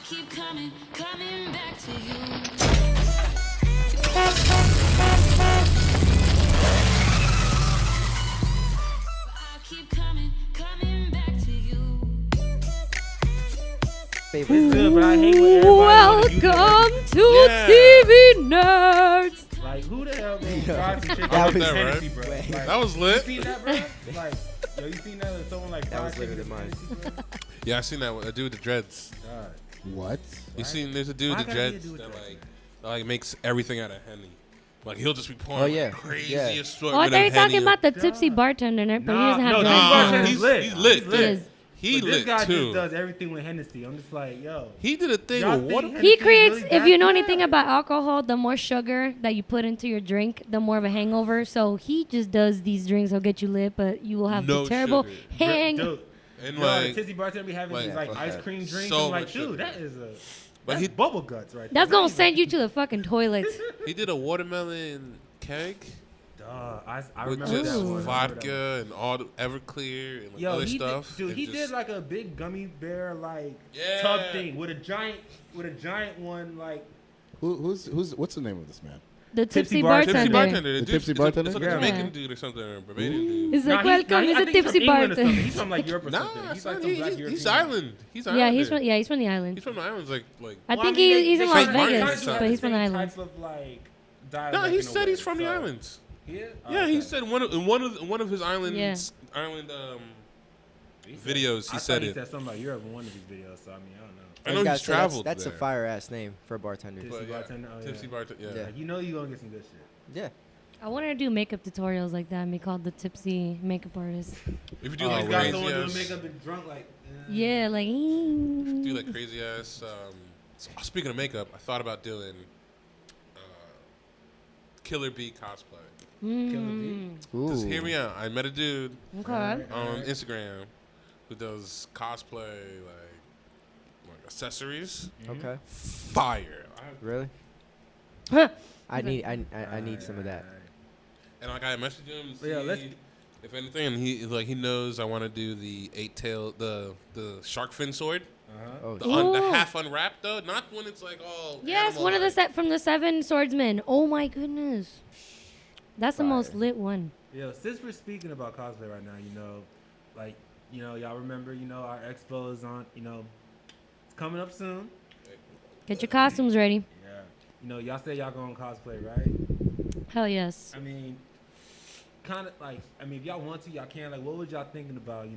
Keep coming back to you. I keep coming back to you. It's good, but I hate when everybody Welcome to TV Nerds. Like, who the hell made fries and chicken That with was- Hennessy, bro? Like, That was lit. you seen that, bro? Like, yo, you seen that with someone like That was fried literally chicken mine. with Hennessy, bro? Yeah, I seen that one. A dude with the dreads. God. What? You seen? There's a dude Why with the gotta be a dreads dude with that dreads? like makes everything out of Henny. Like he'll just be pouring Oh, yeah. crazy Yeah. assortment Oh, I thought you were of talking Henny. about the tipsy bartender, but he doesn't have no, dreads. Tipsy Bartender's he's lit. He's lit. He's dude. lit. He But this lit guy too. just does everything with Hennessy. I'm just like, yo. He did a thing Y'all with think water. Hennessy He is creates, really if that you know bad? anything about alcohol, the more sugar that you put into your drink, the more of a hangover. So he just does these drinks that'll get you lit, but you will have No the terrible sugar. hang. Dude, And yo, like, Tipsy Bartender be having like, these like fuck ice that. cream drinks. So I'm like, much sugar. dude, that is But that's he- bubble guts right That's there. gonna send you to the fucking toilet. he did a watermelon keg Duh, I with remember just that one. I remember that one. vodka and all the Everclear and like Yo, other he stuff. did, dude. and He just- did like a big gummy bear like Yeah. tub thing with a giant one like. Who's what's the name of this man? The tipsy Bartender. Tipsy bartender. bartender. The dude- tipsy it's a- bartender? It's like Yeah. a Jamaican dude or something, or Barbadian dude. He's like, Nah, welcome. He's I a think he's from tipsy England or something. bartender. He's from like Europe or Nah, something. He's son, like some black he's European. island. He's Yeah, Islander. he's from the island. He's from the islands, like. I Well, think mean, he's they in kinda- Las Saint Martin Vegas, side. but he's from the Same islands. type of like dialect No, he in a said way, he's from the so- islands. Yeah. Yeah, he said one of his island videos. He said He it. said something about Europe in one of his videos. So I mean, I don't know. I know he's traveled. That's a there. fire ass name for a bartender. Tipsy But, yeah, bartender. Oh, Tipsy yeah. bartender. Yeah. Yeah. Like, you know you gonna get some good shit. Yeah. I wanted to do makeup tutorials like that and be called the tipsy makeup artist. If you do Oh, like You got crazy someone doing ass, makeup and drunk like. Yeah, like. do like crazy ass. Speaking of makeup, I thought about doing Killer Bee cosplay. Ooh. Just hear me out. I met a dude Okay. on Instagram who does cosplay like accessories. Okay. Fire. Really? Huh. I need some of that. And like I messaged him to see Yeah, let's- if anything, and he knows I want to do the the shark fin sword, Oh, the, Ooh. the half unwrapped though, not when it's like all. Yes, one of the set from the Seven Swordsmen. Oh my goodness, that's the most Fire. lit one. Yeah, since we're speaking about cosplay right now, like, y'all remember, our expo is on, it's coming up soon. Get your costumes ready. Yeah. Y'all said y'all going cosplay, right? Hell yes. I mean, kind of like, if y'all want to, y'all can. Like, what was y'all thinking about,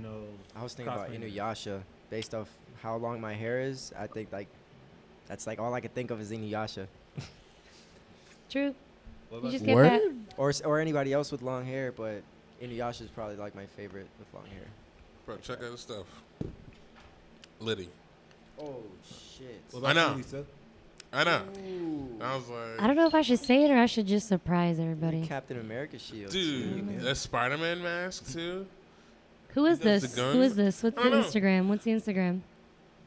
I was thinking about cosplaying? Inuyasha based off how long my hair is. I think like that's like all I could think of is Inuyasha, True. What You about just you? get that. or anybody else with long hair, but Inuyasha is probably like my favorite with long hair. Bro, check out the stuff. Liddy. Oh shit! What about I know. you, Lisa? I know. Ooh. I was like, I don't know if I should say it or I should just surprise everybody. Captain America shield. dude, that Spider-Man mask too. Who is He does the this? gun. Who is this? What's I the don't know. Instagram? What's the Instagram?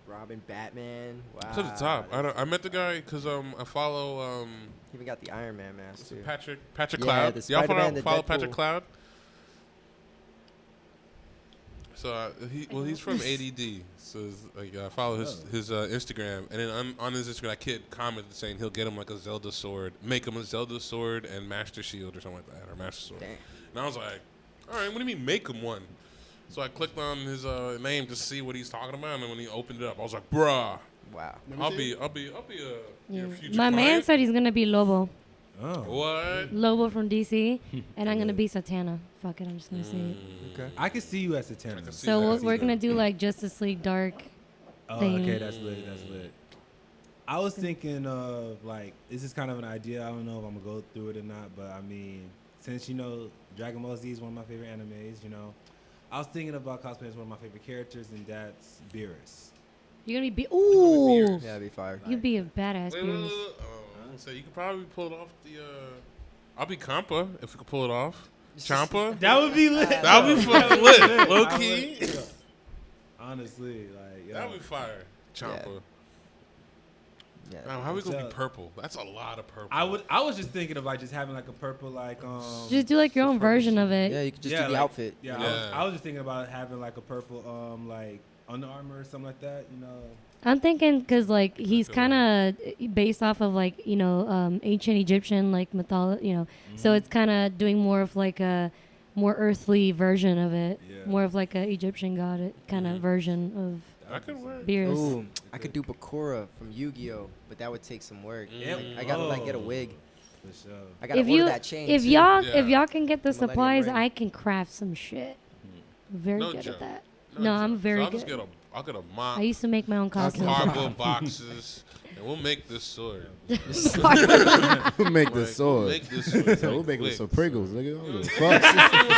Robin, Batman. Wow. To the top. I met the guy because I follow Even got the Iron Man mask too. Patrick Yeah, Cloud. the Y'all Spider-Man, the follow Deadpool. Patrick Cloud? So he's from ADD. So it's like I follow his Instagram, and then on his Instagram, that kid commented saying he'll get him like a Zelda sword, make him a Zelda sword and Master Shield or something like that, or Master Sword. Damn. And I was like, all right, what do you mean make him one? So I clicked on his name to see what he's talking about, and then when he opened it up, I was like, bruh, Wow. I'll be your future My man client. said he's gonna be Lobo. Oh. What? Lobo from DC, and I'm gonna be Satana. Fuck it, I'm just gonna say it. Okay. I can see you as a tenor. see So that. we're, see we're that. gonna do like Justice League Dark. Oh, thing. okay, that's lit. That's lit. I was thinking of like, this is kind of an idea. I don't know if I'm gonna go through it or not, but I mean, since Dragon Ball Z is one of my favorite animes, I was thinking about cosplaying as one of my favorite characters, and that's Beerus. You're gonna be ooh. Yeah, that'd be fire. You'd be a badass. Wait, Beerus. so you could probably pull it off the. I'll be Compa if we could pull it off. Champa. That would be lit. That would be fucking lit. Low key. Honestly, like, That would be fire. Champa. Yeah. How are we gonna So- be purple? That's a lot of purple. I was just thinking of like just having like a purple like Just do like your own version of it. Yeah, you could just do the like- outfit. Yeah, Yeah. I was just thinking about having like a purple like Under Armour or something like that. You know. I'm thinking because like he's feel kind of based off of like ancient Egyptian like mythology, so it's kind of doing more of like a more earthly version of it, Yeah. more of like a Egyptian god kind of version I could work. of Beerus. Ooh, I could do Bakura from Yu-Gi-Oh, but that would take some work. Mm. I gotta like get a wig. For sure. I gotta If order you that chain. if too. y'all Yeah. if y'all can get the Millennium supplies, Ring. I can craft some shit. Very No good joke. at that. No, I'm joke. very so I'll just good. I'll get a mop, I used to make my own costumes. cardboard boxes, and we'll make this sword. We'll make Like, this sword. Make this sword. So we'll make it with quick. some Pringles, nigga. I don't give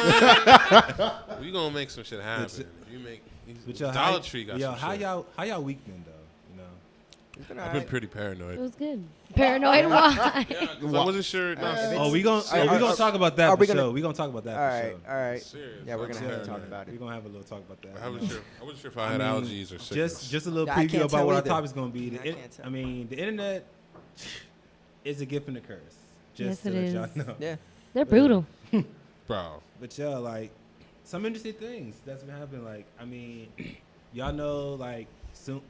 a fuck. We gonna make some shit happen. You make But yo, Dollar Tree got some how shit. y'all week been though? You know. It's been I've been alright. pretty It paranoid. was good. Paranoid. Why? Yeah, 'cause I wasn't sure. No, If Oh, it's- we gonna talk about that are for we gonna- sure. We gonna talk about that All for right, sure. all right. serious. Yeah, we're I'm gonna have to paranoid. talk about it. We're gonna have a little talk about that. I you know. wasn't sure if I had I mean, allergies or sickness. Just a little Yeah, I preview can't about tell what either. our topic's gonna be. I can't tell. I mean, the internet is a gift and a curse. Just Yes, to it let y'all is. know. Yeah. They're brutal. Bro, But yeah, like some interesting things that's been happening. Like, I mean, y'all know, like soon,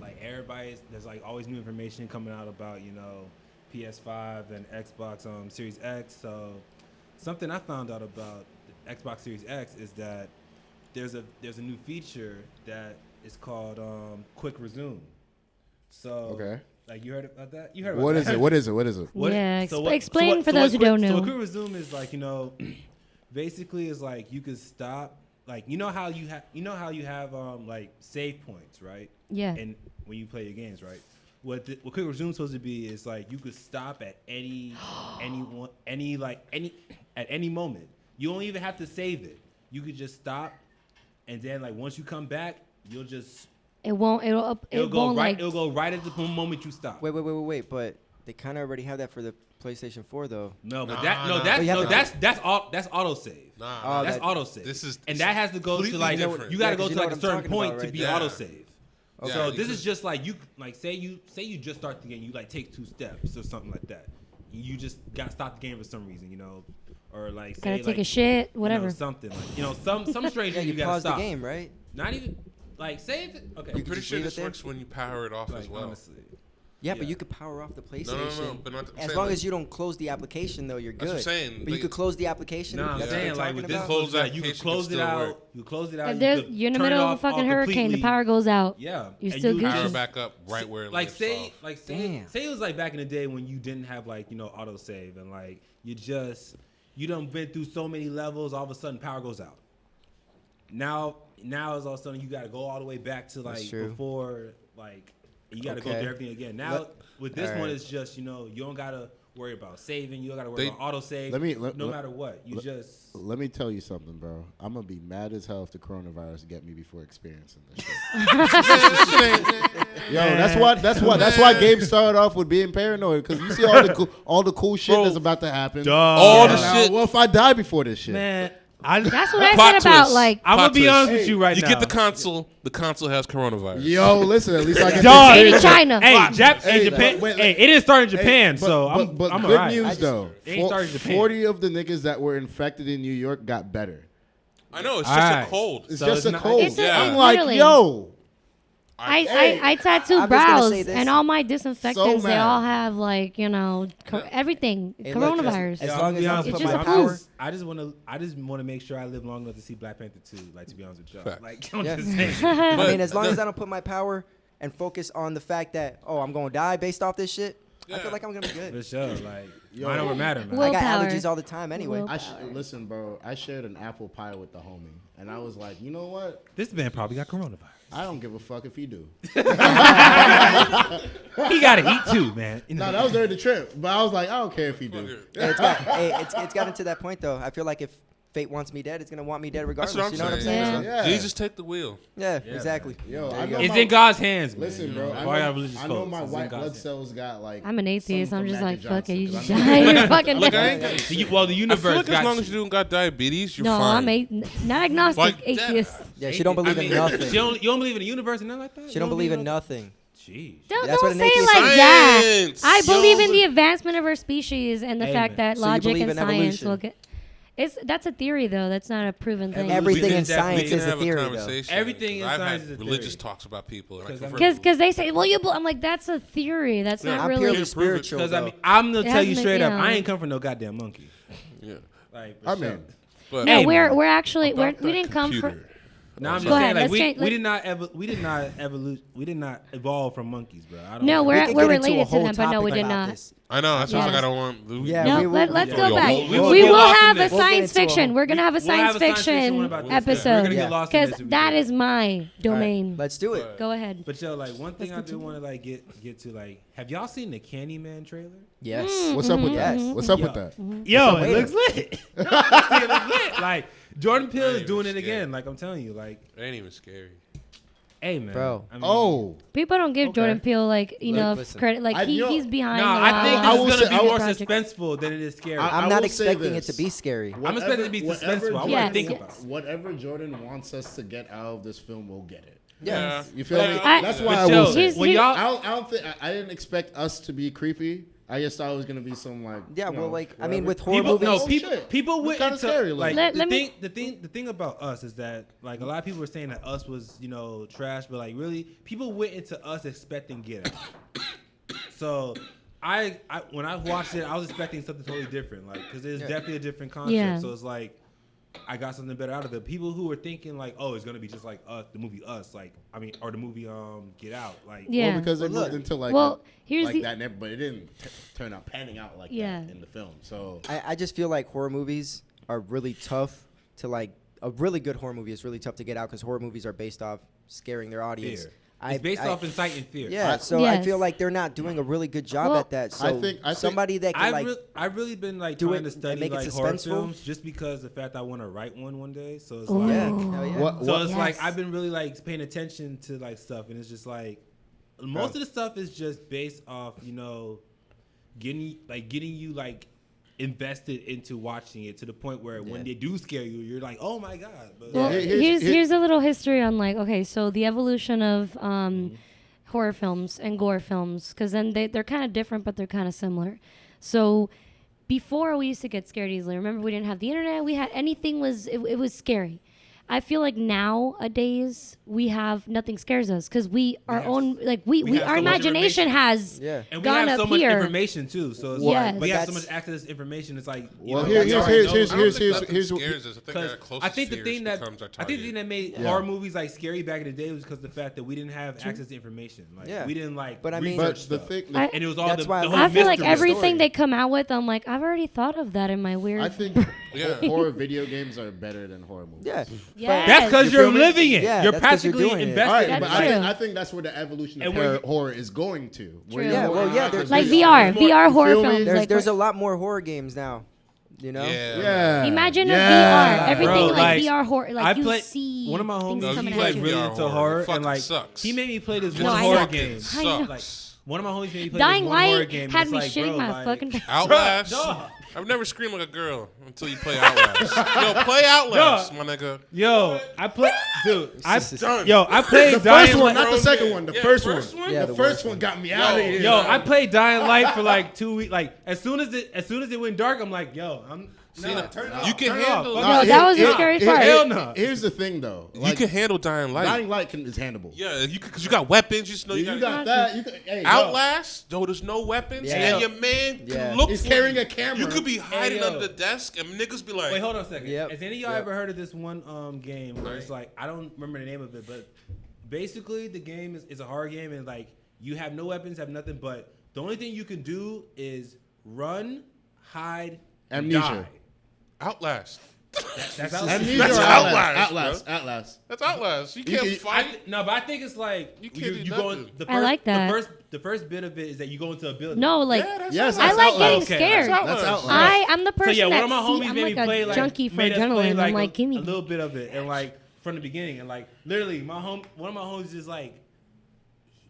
like there's like always new information coming out about PS5 and Xbox Series X. So something I found out about the Xbox Series X is that there's a new feature that is called Quick Resume. So Okay. like you heard about that? You heard about What that? is it? What is it? What is it? Yeah, explain for those who don't So know. what quick resume is like, basically is like you could stop, like how you have like save points, right? Yeah. And when you play your games, right? What quick resume is supposed to be is like you could stop at any at any moment. You don't even have to save it. You could just stop, and then like once you come back, you'll just It won't. It go won't right. like. It'll go right at the moment you stop. Wait. But they kind of already have that for the PlayStation 4, though. No, but Nah. But you have to- that's autosave. nah. That's that- autosave. This is and that has to go to completely like different. you got to Yeah, go 'cause to you know like what a I'm certain talking point about, to right? be Yeah. autosave. Okay. So Yeah, this is because- just like you like say you just start the game, you like take 2 steps or something like that. You just got to stop the game for some reason, or like say Gotta take like, a shit, whatever. something like some strange Yeah, thing you you got to pause the stop. game, right? Not even like save it. Okay, I'm pretty just sure leave it this there? works when you power it off like, as well. honestly. Yeah, but Yeah. you could power off the PlayStation. No, but not as saying, long like- as you don't close the application, though, you're That's what good. I'm saying. But you Like- could close the application. No, I'm That's what saying they're like talking with this about. Close was like you could application close can it still out. work. You close it out. If you there's could you're in the turn it middle of a off fucking all hurricane, the completely. power goes out. Yeah, You're and still you good. Power Gucci. back up right where it like lifts say off. like say Damn. say it was like back in the day when you didn't have like auto save and like you done been through so many levels, all of a sudden power goes out. Now is all of a sudden you got to go all the way back to That's like true. before like you got to go Okay. through everything again. Now Let- with this all one right. it's just you don't got to worry about saving, you don't got to worry They- about auto save. No matter what, you just Let me tell you something, bro. I'm gonna be mad as hell if the coronavirus get me before experiencing this shit. Yo, that's why games started off with being paranoid because you see all the cool shit Bro, that's about to happen. All And the now, shit. What if I die before this shit? man. That's what I Plot said about twist. like. I'm gonna Plot be twist. honest with you right You now. get the console has coronavirus. Yo, listen. At least I can. Dog. Made in China. Hey, Hey, Japan. wait, Hey, it didn't start in Japan, Hey, so I'm good alright. news though. It ain't started in Japan. 40 of the niggas that were infected in New York got better. I know, it's All just right. a cold. It's So just it's a not- cold. It's a- Yeah. I'm like, literally. yo. I tattoo I'm just gonna brows say this. and all my disinfectants. They mad. all have like everything Hey, look, coronavirus. as long as I don't It's put just my a flu. power, I just want to make sure I live long enough to see Black Panther 2. Like to be honest with y'all, Fact. like I'm Yeah. just saying. I But mean, as long the- as I don't put my power and focus on the fact that I'm gonna die based off this shit, I Yeah. feel like I'm gonna be For good. sure, like Yo. mine don't matter, man. Well- I got Willpower. allergies all the time anyway. Will- Listen, bro. I shared an apple pie with the homie, and I was like, you know what? This man probably got coronavirus. I don't give a fuck if he do. He gotta eat too, man. You know? No, that was during the trip, but I was like, I don't care if he do. Yeah, it's gotten to that point though. I feel like if fate wants me dead, it's gonna want me dead regardless. That's what I'm you know what I'm saying. saying? Yeah. Yeah. Jesus, take the wheel. Yeah, Yeah, exactly. Yo, There I you know go. It's my- in God's hands, man. Listen, you bro. know, I for all y'all know, religious I know folks, my it's in white God's blood hands. cells got like. I'm an atheist. something I'm from just Mac like, and fuck it. You Johnson, just 'cause I know- die. You're fucking Look, I dead. ain't got, Well, the I universe feel like as got long you. as you don't got diabetes, you're No, fine. not agnostic. Like, atheist. Yeah, she don't believe in nothing. You don't believe in the universe and nothing like that. She don't believe in nothing. Jeez. Don't That's what say an it atheist like that. Science. I believe in Yo, the advancement of our species and the Hey, fact man. that So you logic believe and in science evolution? will get. That's a theory though. That's not a proven thing. Everything We in can definitely- science is a have theory, though. conversation, Everything in 'cause I've science had is a religious theory. talks about people. And I 'Cause can I mean- Because they say, well, I'm like, that's a theory. That's Yeah, not I'm really. purely Can't spiritual. Because I though. mean, I'm gonna It tell you hasn't straight been- up, yeah. I ain't come from no goddamn monkey. Yeah. Like, I for sure. mean, But No, Hey, man. we're actually we about that didn't come from. computer. No, I'm just Go saying, ahead, like let's change- we did not we did not evolve from monkeys, bro. I don't No, know. we're We could we're get into a related to whole them, but no, we topic did about not. this. I know. That's why Yes. I don't want. Yeah, No, we will- let's yeah. go Yo, back. we'll- we will We get will lost in have a this. We'll get science into a fiction. whole- We're gonna have a We'll have science a science fiction one fiction about this. episode We're gonna Yeah. get lost in because this if we that do is my domain. Let's do it. Go ahead. But yo, like one thing Let's I do continue. want to like get to, like, have y'all seen the Candyman trailer? Yes. what's up with Yes. that? What's up Yo. with that? Yo, it it looks looks lit. It looks lit. Like Jordan Peele I is ain't doing even it again. scared. Like I'm telling you, like, It ain't even scary. hey man, Bro. I mean, Oh, People don't give Okay. Jordan Peele like enough Listen. credit. Like I- you know- he's behind. no, a I lot think of I this will is gonna say- be I will- more projects. suspenseful than it is scary. I I'm not will say expecting it this. to be scary. I'm expecting it to be suspenseful. I want Yes, to think yes. about it. Whatever Jordan wants us to get out of this film, we'll get it. Yeah. You feel me? I- That's why But I yo, will say. Here's- when here- y'all, I don't think I didn't expect us to be creepy. I just thought it was gonna be some like Yeah, you well, know, like, I mean, whatever. with horror people, movies. no, Oh, people, shit. people It's went kinda into scary, like Let the me- thing about us is that like a lot of people were saying that us was trash, but like really people went into us expecting Get Out. So I when I watched it, I was expecting something totally different, like because it's definitely a different concept. Yeah. So it's like I got something better out of it. People who were thinking like, oh, it's gonna be just like us, the movie Us, like I mean, or the movie Get Out, like Yeah. Well, because they But look, moved into like well, here's like the- that, but it didn't turn out panning out like Yeah. that in the film. So I just feel like horror movies are really tough to like. A really good horror movie is really tough to get out because horror movies are based off scaring their audience. fear. It's based off inciting fear. Yeah, so I feel Yes. like they're not doing a really good job Well, at that. So I think somebody that can I've really been like do trying it to and study make it like horror suspenseful. films just because the fact I want to write one day. So it's Ooh. like yeah, hell yeah. what? So what it's like Yes. I've been really like paying attention to like stuff, and it's just like most of the stuff is just based off getting you like invested into watching it to the point where when they do scare you, you're like, oh my god. But Well, Here's- here's a little history on like okay, so the evolution of horror films and gore films, because then they're kind of different, but they're kind of similar. So before we used to get scared easily. Remember, we didn't have the internet. We had anything it was scary. I feel like nowadays we have nothing scares us because we our have- own like we we have our so much imagination information. has Yeah. And we gone have so up much here. information too, so it's Yes. like we But have so that's- much access to information. It's like Well, you know, here's we already know- here's I don't think nothing here's scares us. I think Because our closest I think the fears thing that becomes our I think the thing target. that made Yeah. horror movies like scary back in the day was because the fact that we didn't have access to information. Like Yeah. we didn't like But I mean- research but the stuff. thing I- and it was all That's the, why I the love whole I feel like mystery everything story. they come out with, I'm like, I've already thought of that in my weird. I think Yeah. horror video games are better than horror movies. Yeah. Yes. That's because You you're feel me? living it. Yeah, you're that's 'cause you're practically doing it. invested. All right, in but That's it. true. I think that's where the evolution And of when you- horror is going to. Where True. you're Yeah, more- well, yeah, there's- like there's- VR, more- VR you horror feel me? films. There's like, there's a lot more horror games now. You know. Yeah. Imagine Yeah. a VR, everything Bro, like, like, VR horror, like I you play see one of my things homies. No, coming he at He's like you. really VR into horror. horror, It fucking and like sucks. he made me play this No, one I horror know. game. I know. Like one of my homies made me play Dying this one horror Light game. had It's me like, shitting bro, my like, fucking pants. Outlast. Dog. I've never screamed like a girl until you play Outlast. Yo, play Outlast, my nigga. Yo, I play, dude. I Done. yo, I played The Dying first one, Light. not the second one. The Yeah, first first one. one? Yeah, the the first worst one got me out of here. Yo, I played Dying Light for like 2 weeks. Like as soon as it went dark, I'm like, yo, turn it off. You can turn it off. handle Fuck it. No, it. that was the Here- scariest here- part. Hell no. Here's the thing, though. You can handle Dying Light. Dying Light is handleable. Yeah, because you got weapons. You just know You, you, got that. You can, hey, yo, Outlast. Yo, there's no weapons, Yeah. and your man Yeah. can look He's for carrying you. a camera. You could be hiding yo. under the desk, and niggas be like, Wait, hold on a second. Yep. Has any of y'all Yep. ever heard of this one game where it's like I don't remember the name of it, but basically the game is a horror game and like you have no weapons, have nothing, but the only thing you can do is run, hide, and Amnesia. die. Outlast. That's how Amnesia That's or Outlast, Outlast. That's Outlast. You can't can- fight. No, but I think it's like You can't do you go in nothing. the first, I like that. The first bit of it is that you go into a building. No, like Yeah, that's Yes, I that's like Outlast. getting Okay, scared. that's That's Outlast. Outlast. I'm the person So yeah, one of that my homies I'm made like me a play like junkie for made us play, adrenaline. like, I'm like, give me a little bit of it, and like from the beginning, and like literally, one of my homies just like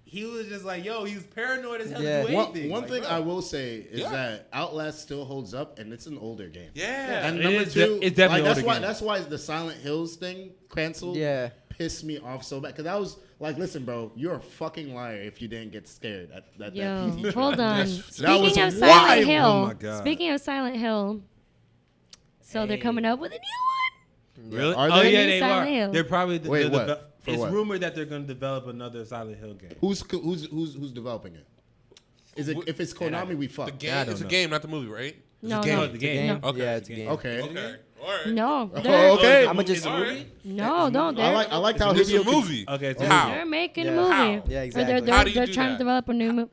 he was just like, yo, he was paranoid as hell Yeah. to do anything. One Like, thing bro. I will say is Yeah. that Outlast still holds up, and it's an older game. Yeah. And It number is two, it's definitely like, older game. that's why the Silent Hills thing canceled. Yeah. pissed me off so bad because I was like, listen, bro, you're a fucking liar if you didn't get scared at that Yo, PT hold trailer. on. That was Speaking of wild. Silent Hill, Oh my God. speaking of Silent Hill, so they're coming up with a new one. Really? Are Oh they? yeah, New they Silent are. Hill. They're probably Wait, what? For it's what? rumored that they're going to develop another Silent Hill game. Who's developing it? Is it if it's Konami, we fuck. The game. I don't It's a know. game, not the movie, right? No, game. no, Oh, the game. no, Okay. Yeah, it's a game. Okay. Okay. All right. no. Oh, They're, okay. I'ma just- It's a movie? no, don't. I liked how It's a Hideo could- movie. Okay, it's How? They're making Yeah. a movie. How? Yeah, Or they're exactly. How do you they're do trying that? to develop a new movie.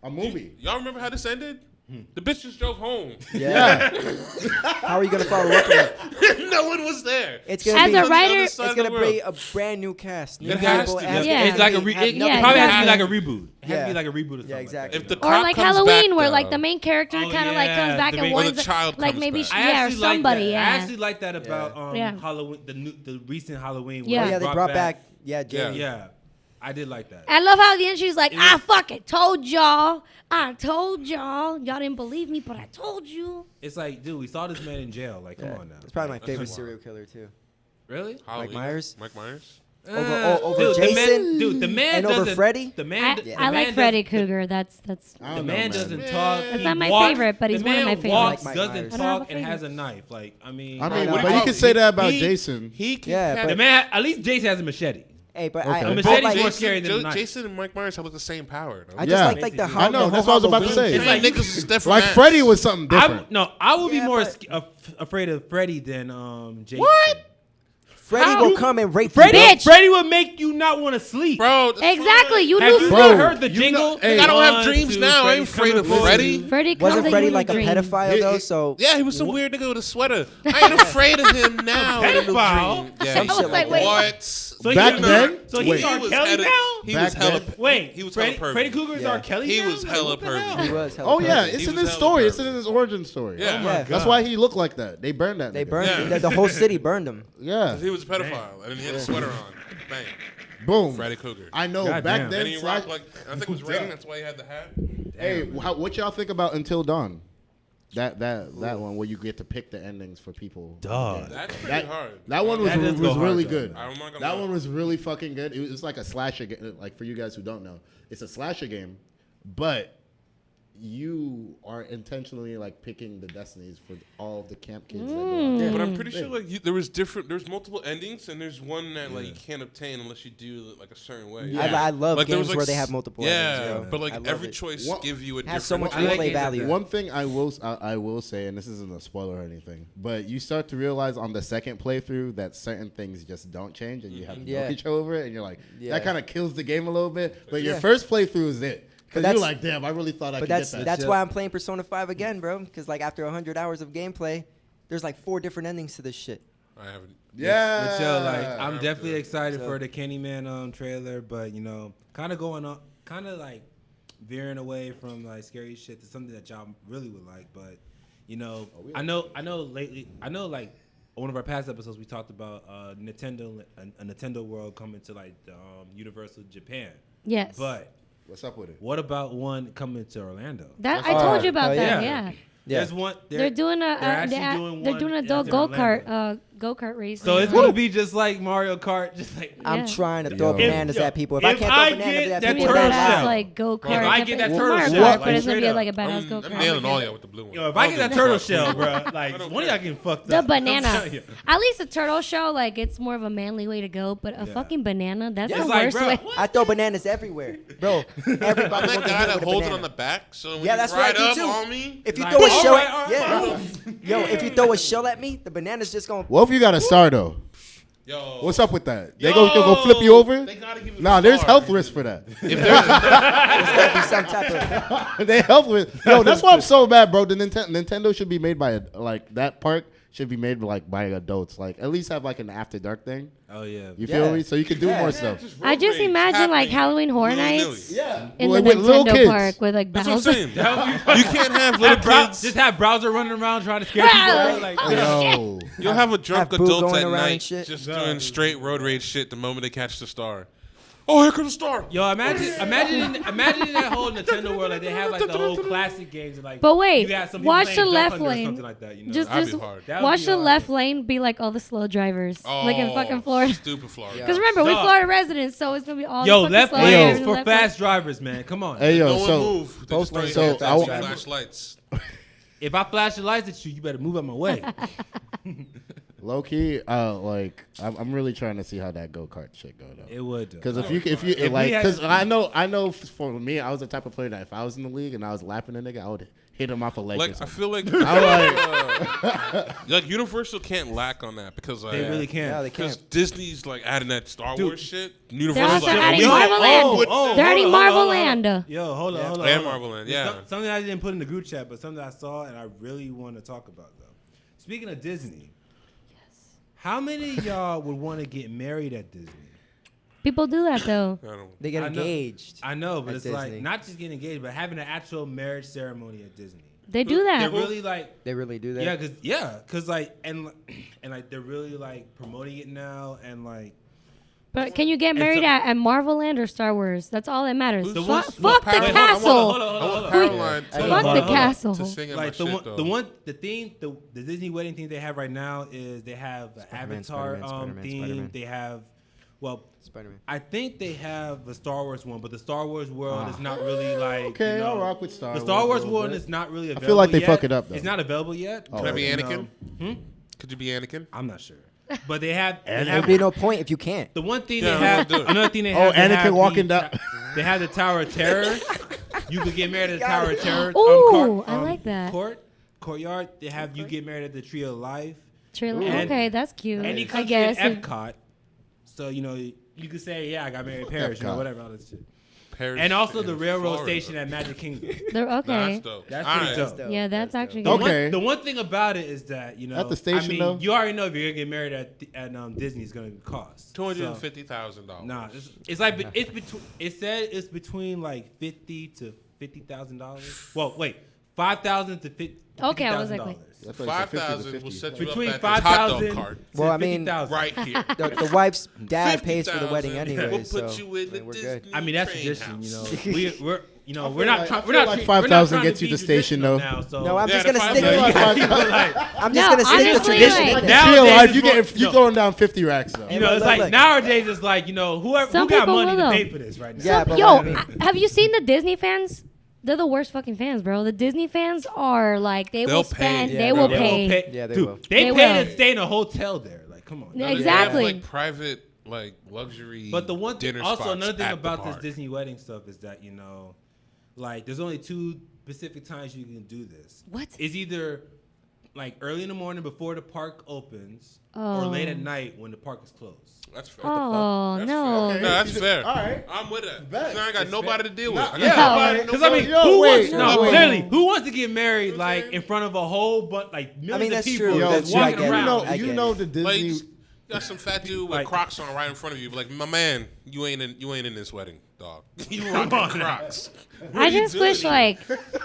a movie. Y'all remember how this ended? The bitch just drove home. Yeah. How are you gonna follow up with it? No one was there. It's As gonna be a On the writer, other it's side it's of the gonna world. be a brand new cast. New It has people, to. has Yeah. It's like a have it nothing yeah, probably has to be like exactly. a reboot. It has to Yeah. be like a reboot or something. Yeah, exactly. If the Or cop like comes Halloween, back, where like though, the main character Oh, kind of like yeah, comes back the and main- Or warns, the child like comes maybe back. I yeah, or actually like somebody. that. Yeah. I actually like that about Yeah. Halloween, the recent Halloween. Yeah. Oh, yeah, they brought back. Yeah, Jamie. Yeah, I did like that. I love how at the end she's like, I fucking told y'all. I told y'all. Y'all didn't believe me, but I told you. It's like, dude, we saw this man in jail. Like, come on now. It's probably my That's favorite wild. serial killer too. Really? Halloween. Myers? Mike Myers. Over Dude, Jason the man and over doesn't- Freddy? The man, I, the I like man Freddy doesn't- Cougar. That's I The don't know, man man. doesn't Man. talk. That's he not my walks- favorite, but he's the one of man my favorites. walks, I like Mike doesn't Myers. I don't have talk, a and has a favorite. knife. Like, I mean, I mean, what do but you you call can it? say that about He- Jason. He can Yeah, catch- the man. At least Jason has a machete. Hey, but Okay. I, A but machete's like, more scary than a knife. Jason and Mike Myers have like the same power. I No? just Yeah. like the I know, the that's what I was about to Halloween say. It's thing. like- niggas is different. Like masks. Freddy was something different. I would be Yeah, more but- afraid of Freddy than Jason. What? Freddy How? will come and rape Freddy, you. Bitch. Freddy would make you not want to sleep. Bro, that's Exactly. fine. You Have lose you Bro, not heard the you jingle? know- hey, I don't have One, dreams two, now. I ain't Freddy's afraid of coming for Freddy. you. Freddy comes Wasn't at Freddy you in like a dream. pedophile though? So Yeah, he was some weird nigga with a sweater. I ain't afraid of him now. in a new pedophile? dream. Yeah, Some he's shit like that. what? So Back he, then? so Wait. he's R. was Kelly hella- now. He Back was hella. then? Wait, he was Freddy, hella pervy. Freddy Cougar is Yeah. R. Kelly He now? was Like, hella what the pervy. hell? he was. Oh yeah, pervy. it's He in was his hella story. It's pervy. in his origin story. Yeah. Yeah. That's why he looked like that. They burned that. They nigga. burned Yeah. the whole city burned him. Yeah. He was a pedophile, and then he had a sweater on. Bang, Boom. Freddy Cougar. I know. God back damn. then, And he rocked like I think it was raining. That's why he had the hat. hey, what y'all think about Until Dawn? That one where you get to pick the endings for people. Dog. That's pretty That, hard. that one was, That does go was hard, really though. good. I'm not gonna That lie. one was really fucking good. It was like a slasher game. Like for you guys who don't know, it's a slasher game, but you are intentionally like picking the destinies for all of the camp kids that go out there. But I'm pretty sure like there's multiple endings, and there's one that like you can't obtain unless you do it like a certain way. Yeah. I love Like, there games was, like, where they have multiple endings. Yeah, Yo. but I like love every it. choice What- give you a Has different. so much I like replay games like value. that. One thing I will say, and this isn't a spoiler or anything, but you start to realize on the second playthrough that certain things just don't change, and you have no Yeah. control over it, and you're like, Yeah. that kind of kills the game a little bit. But your Yeah. first playthrough is it, because that's- you're like, damn, I really thought I But could that's get that. that's shit. why I'm playing Persona 5 again, bro. Because like after 100 hours of gameplay, there's like 4 different endings to this shit. I haven't. Yeah. But yo, like, I'm definitely excited So- for the Candyman trailer, but you know, kind of going on, kind of like veering away from like scary shit to something that y'all really would like. But you know, I know like on one of our past episodes we talked about Nintendo, a Nintendo World coming to like Universal Japan. Yes. But What's up with it? what about one coming to Orlando? That I told you about Oh, that. yeah. Yeah. Yeah. There's one. They're doing a actually they're one doing an that's adult in go kart Orlando. go kart race. So it's gonna be just like Mario Kart, just like. Yeah. I'm trying to throw Yo. bananas If- at people. If if I can't I throw bananas get at that people, It's gonna be a turtle badass shell. like go kart. If I get that It's turtle Mario shell, Kart, like, but it's gonna be straight like a up. badass go I'm kart. nailing all y'all with the blue one. Yo, if I get that turtle shell, bro, like don't one of care. y'all getting fucked The up. I'm banana. telling you. At least a turtle shell, like it's more of a manly way to go. But a fucking banana, that's It's the like, worst bro, way. I throw bananas everywhere, bro. Everybody I'm wants that to guy hit that with a holds it banana. on the back, so when Yeah, you that's what I ride do up too. on me, If you Like, throw a all shell, right, all right, yeah, all bro. Yo, if you throw a shell at me, the banana's just gonna. What if you got a star though? yo, What's up with that? They go flip you over? They gotta give it Nah, a there's star. health risk for that. If there's There's gotta be some type of. They help with. Yo, that's why I'm so mad, bro. The Nintendo should be made by like that park should be made like by adults. Like at least have like an after dark thing. Oh yeah. You feel Yeah. me? So you can do Yeah. more Yeah, stuff. I just imagine like Halloween Horror Nights Yeah. in the With little Nintendo kids. park with like That's what I'm Bowser. saying. You can't have little kids. Just have Browser running around trying to scare people. Ah! Bro. Like, Yo. You'll have a drunk Have Boo adult going at around and night shit. just doing straight road rage shit the moment they catch the star. Oh, here comes the star. Yo, imagine that whole Nintendo world, like they have like the whole classic games, and like. But wait, you got some people watch playing the Duck left Hunt or lane. something like that, you know? Just That'd just be hard. That would watch be the hard. left lane be like all the slow drivers, like in fucking Florida. Stupid Florida. Yeah. Because remember, we're Dog. Florida residents, so it's gonna be all Yo, the fucking left slow lane drivers is in for left lane. fast drivers, man. Come on. Hey, yo, No one so move. They both just throw lanes you are off fast the drivers. flashlights. If I flash the lights at you, you better move out my way. low key, like I'm really trying to see how that go kart shit go though. It would. Because if we you like, had- because I know for me, I was the type of player that if I was in the league and I was lapping a nigga, I would hit him off a leg. or Like I something. feel like, I'm like Universal can't lack on that because like They really can't. Yeah, they because can't. Disney's like adding that Star Dude. Wars shit. They're Universal's also like, adding we don't- Marvel Land. They're adding hold on, Marvel hold on. Land. Yo, hold on, Yeah. hold on. And hold on. Marvel Land, It's yeah. something I didn't put in the group chat, but something I saw and I really want to talk about though. Speaking of Disney, how many of y'all would want to get married at Disney? People do that though. I don't. They get I know. engaged. I know, but At it's Disney. like not just getting engaged, but having an actual marriage ceremony at Disney. They do They're that. really like, They really do that. cause like, and like they're really like promoting it now, and like But can you get married at Marvel Land or Star Wars? That's all that matters. Who's- Fuck, who's- fuck what the Paramount- castle. hold on. I want Caroline Fuck to, the hold on. castle. to sing at Like my the shit one, though. the Disney wedding thing they have right now is they have an Spider-Man, Avatar Spider-Man, theme. Spider-Man. They have, well, Spider-Man. I think they have the Star Wars one, but the Star Wars world is not really like. Okay, you know, I'll rock with Star The Wars Star a Wars little one bit. is not really available. feel like they yet. fuck it up, though. It's not available yet. Oh, Could I be you Anakin? know. Could you be Anakin? I'm not sure, but they have. They There'd have be no point if you can't. the one thing Yeah, they have. do it. Another thing they Oh, have. they Anakin have walking the- down. They have the Tower of Terror. You could get married at the Tower of Terror. Ooh, I like that. Courtyard. They have you get married at the Tree of Life. Trailer. And Okay, that's cute. Any I country guess. in Epcot. So you know you could say, yeah, I got married in Paris, you know, Epcot. whatever all this shit. Paris And also the in railroad Florida. station at Magic Kingdom. They're Nah, okay. that's dope. That's All pretty right. dope. Yeah, that's actually The good. Okay. one, the one thing about it is that you know At the station, I mean, though? you already know if you're gonna get married at Disney, it's gonna cost $250,000. Nah, it's like it's between. It said it's between like $50,000 to $50,000. Well, wait, $5,000 to $50,000. Okay, I was like, wait. That's why I said 50 to 5,000 will 50. set you Between up at this hot dog 5,000 cart Well, I to mean, 50,000. right here. The wife's dad pays for the wedding 50,000 anyway, will so put you in I mean, the we're Disney good. I mean that's train tradition, house. you know. We're you know I we're feel not like- trying. I We're feel not. like tre- 5,000 we're not gets you trying the be station, traditional though. Now, so No, I'm Yeah, just the gonna five stick million. with Yeah, people like, I'm No, just gonna stick to honestly, tradition. like- Now- Real Nowadays, life, it's you more- throwing down 50 racks though. you know, it's look, like look. nowadays it's like you know who Some got people money will, to pay though. for this right now. Yeah, but Yo, what I mean- have you seen the Disney fans? They're the worst fucking fans, bro. The Disney fans are like they They'll will spend, pay. they Yeah, will they will pay. Yeah, they Dude, will. They They pay will. to stay in a hotel there. Like, come on. Yeah, They have, exactly. like private, like luxury. But the one thing, dinner also spots another thing at the about this park. Disney wedding stuff is that you know, like there's only two specific times you can do this. What? It's either like early in the morning before the park opens, or Oh. late at night when the park is closed. That's fair. Oh That's no. fair. No, that's fair. All right. I'm with it. Bet. Now I got It's nobody fair. to deal with. I got Yeah, nobody- because I mean, Yo, who wait, wants? No, wait. literally, who wants to get married like in front of a whole bunch, like millions that's of people true. Yo, That's just true. I walking get it. around? I you get know it. the Like, Disney. you got some fat dude with Like- Crocs on right in front of you. Like, my man, you ain't in this wedding, dog. You rocking Crocs. I you just wish doing? like,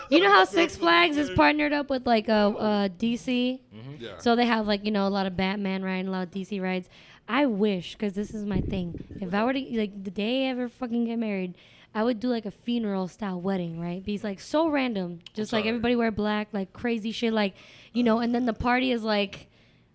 you know how Six Flags is partnered up with like a DC, Yeah. so they have like you know a lot of Batman riding, a lot of DC rides. I wish, because this is my thing. If I were to like the day I ever fucking get married, I would do like a funeral style wedding, right? Be like so random, just like sorry. everybody wear black, like crazy shit, like you know, and then the party is like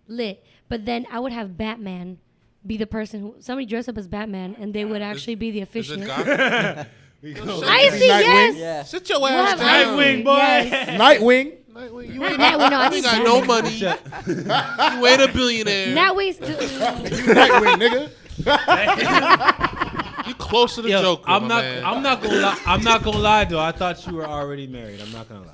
lit. But then I would have Batman be the person who somebody dress up as Batman, and they would actually be the Is officiant. it Gotham? I see, yes. Yeah. Sit your We'll ass have down. Nightwing, boy. Yes. Nightwing. Nightwing, you Not ain't, Nightwing, no, I you need ain't got no Batman. money. You ain't a billionaire. Nightwing's Nightwing, nigga. You close to the Yo, Joker, I'm my not. man. I'm not gonna lie. I'm not gonna lie though. I thought you were already married. I'm not gonna lie.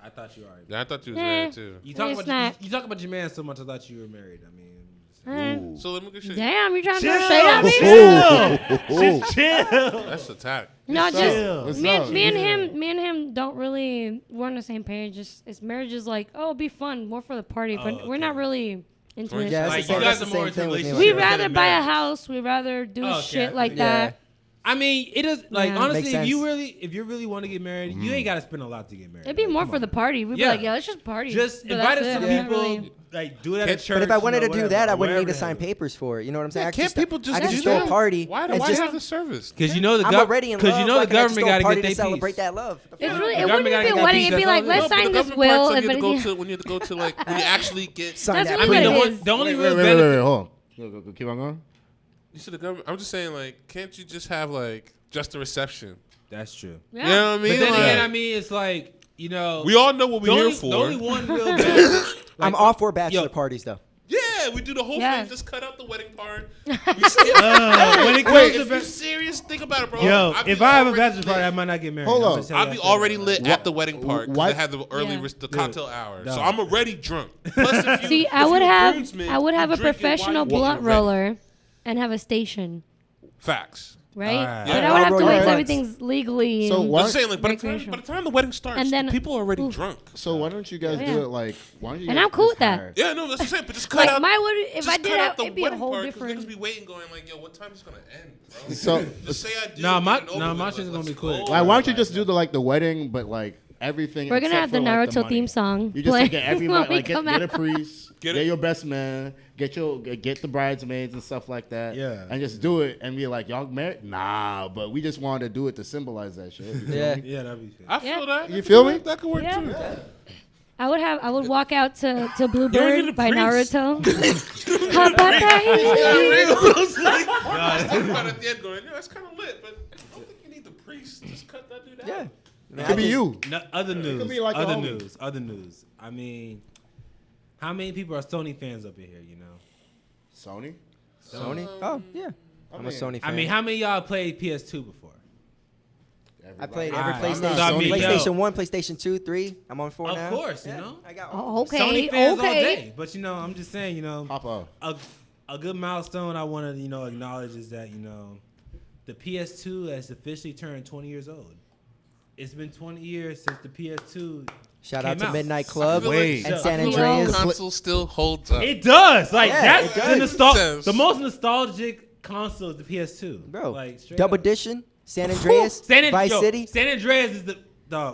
I thought you were already. Yeah, I thought you was Eh. married too. You talk It's about not. you talk about your man so much. I thought you were married. I mean, So let me get you. Damn, you trying to Chill. throw shade at me? Just chill. That's attack. No, What's just up? What's me, up? and, me and him don't really. We're on the same page. Just it's marriage is like, oh, it'll be fun, more for the party, but Oh, we're not okay. really into it. Yeah, Like, that's the you same, guys that's are the more same into thing with me. relationships. We'd Instead rather of buy a marriage. house. We'd rather do Oh, okay, shit I like feel that. I mean, it is like Yeah. honestly, Makes if you really want to get married, you ain't gotta spend a lot to get married. It'd be Like, more come for on, the man. party. We'd Yeah. be like, yeah, let's just party. Just But invite that's some it. people, Really. like do it at a Can't- church. But if I wanted to do whatever, that, I wouldn't need wherever to sign it is. papers for it. You know what I'm saying? Yeah, I can can't people just I can do just throw that? a party. Why and why just, have the service? Because you know the I'm already in love. because you know Why the can't I just government throw a gotta party get to their celebrate piece. that love. It's really, The it government wouldn't gotta be a get that wedding. piece, It'd be that's like, all it let's is. No, but sign the this government will. parts And when you but have to go to when you have to go to like when you actually get. Sign That's that really I mean, what paper. it is. the only Wait, real wait, benefit. hold on. Go, keep on going. You said the government. I'm just saying, like, can't you just have like just a reception? That's true. Yeah. You know what I But mean? then Like, again, I mean, it's like you know, we all know what we're here for. The only one real benefit. I'm all for bachelor yo. parties though. Yeah, we do the whole Yeah. thing. Just cut out the wedding part. We skip. When it comes Wait, to if you're serious, think about it, bro. yo, I'd be if I have a already bachelor party, lit. I might not get married. Hold I'm on. just telling I'll be you already that. lit at the wedding part because Why- they have the early Yeah. the cocktail hour. No. So I'm already drunk. Plus, if you, See, if I would you have groomsmen, a you drink it while professional you're blunt getting ready. roller and have a station, Facts. right? Alright. But Yeah. I would have I'll to roll wait your till blunts. everything's legally. So and- why- I'm just saying, like, by the Recreational. time the wedding starts, And then- people are already oof. drunk. So why don't you guys Yeah. do it like? Why don't you? And guys I'm cool just with that. hire- Yeah, no, that's what I'm saying. But just cut like out. my would if just I did cut that, out the it'd be a wedding whole part, 'cause different. Niggas be waiting, going like, yo, what time is it gonna end? Bro? So Just say I do. Nah, get my- it over nah, with, my like, shit's gonna let's be quick. go. Like, why don't you just do the wedding, but like everything? We're gonna except have the for, like, Naruto money. theme song. You just play like, get everybody, when we like come get a out. priest, Get get it. your best man, get the bridesmaids and stuff like that. Yeah. and just do it and be like, y'all married? Nah, but we just wanted to do it to symbolize that shit. You feel Yeah. me? Yeah, that'd be fair. I feel Yeah. that. You That feel could me? work. That could work Yeah. too. I would walk out to need a Bluebird by priest. Naruto. I was thinking about it at the end, going, yeah, that's kind of lit, but I don't think you need the priest. Just cut that dude out. Yeah. It could be you. No, other news. be like other your homie. news. Other news. I mean, how many people are Sony fans up in here? You know. Sony. Sony? Oh yeah. I'm a mean- Sony fan. I mean, how many of y'all played PS2 before? I played every Alright, I'm PlayStation. not Sony. PlayStation 1, PlayStation 2, 3. I'm on 4 Of now. course, you Yeah, know. I got Oh, okay. Sony fans all okay. day. But you know, I'm just saying, you know, Pop off. a good milestone I want to acknowledge is that the PS2 has officially turned 20 years old. It's been 20 years since the PS2. Shout out came to Midnight Club Wait. and I San feel like Andreas. Console still holds up. It does. Like Yeah, that's it the does. the most nostalgic console is the PS2. Bro, like straight Double up. Edition, San Andreas, Vice City. San Andreas is the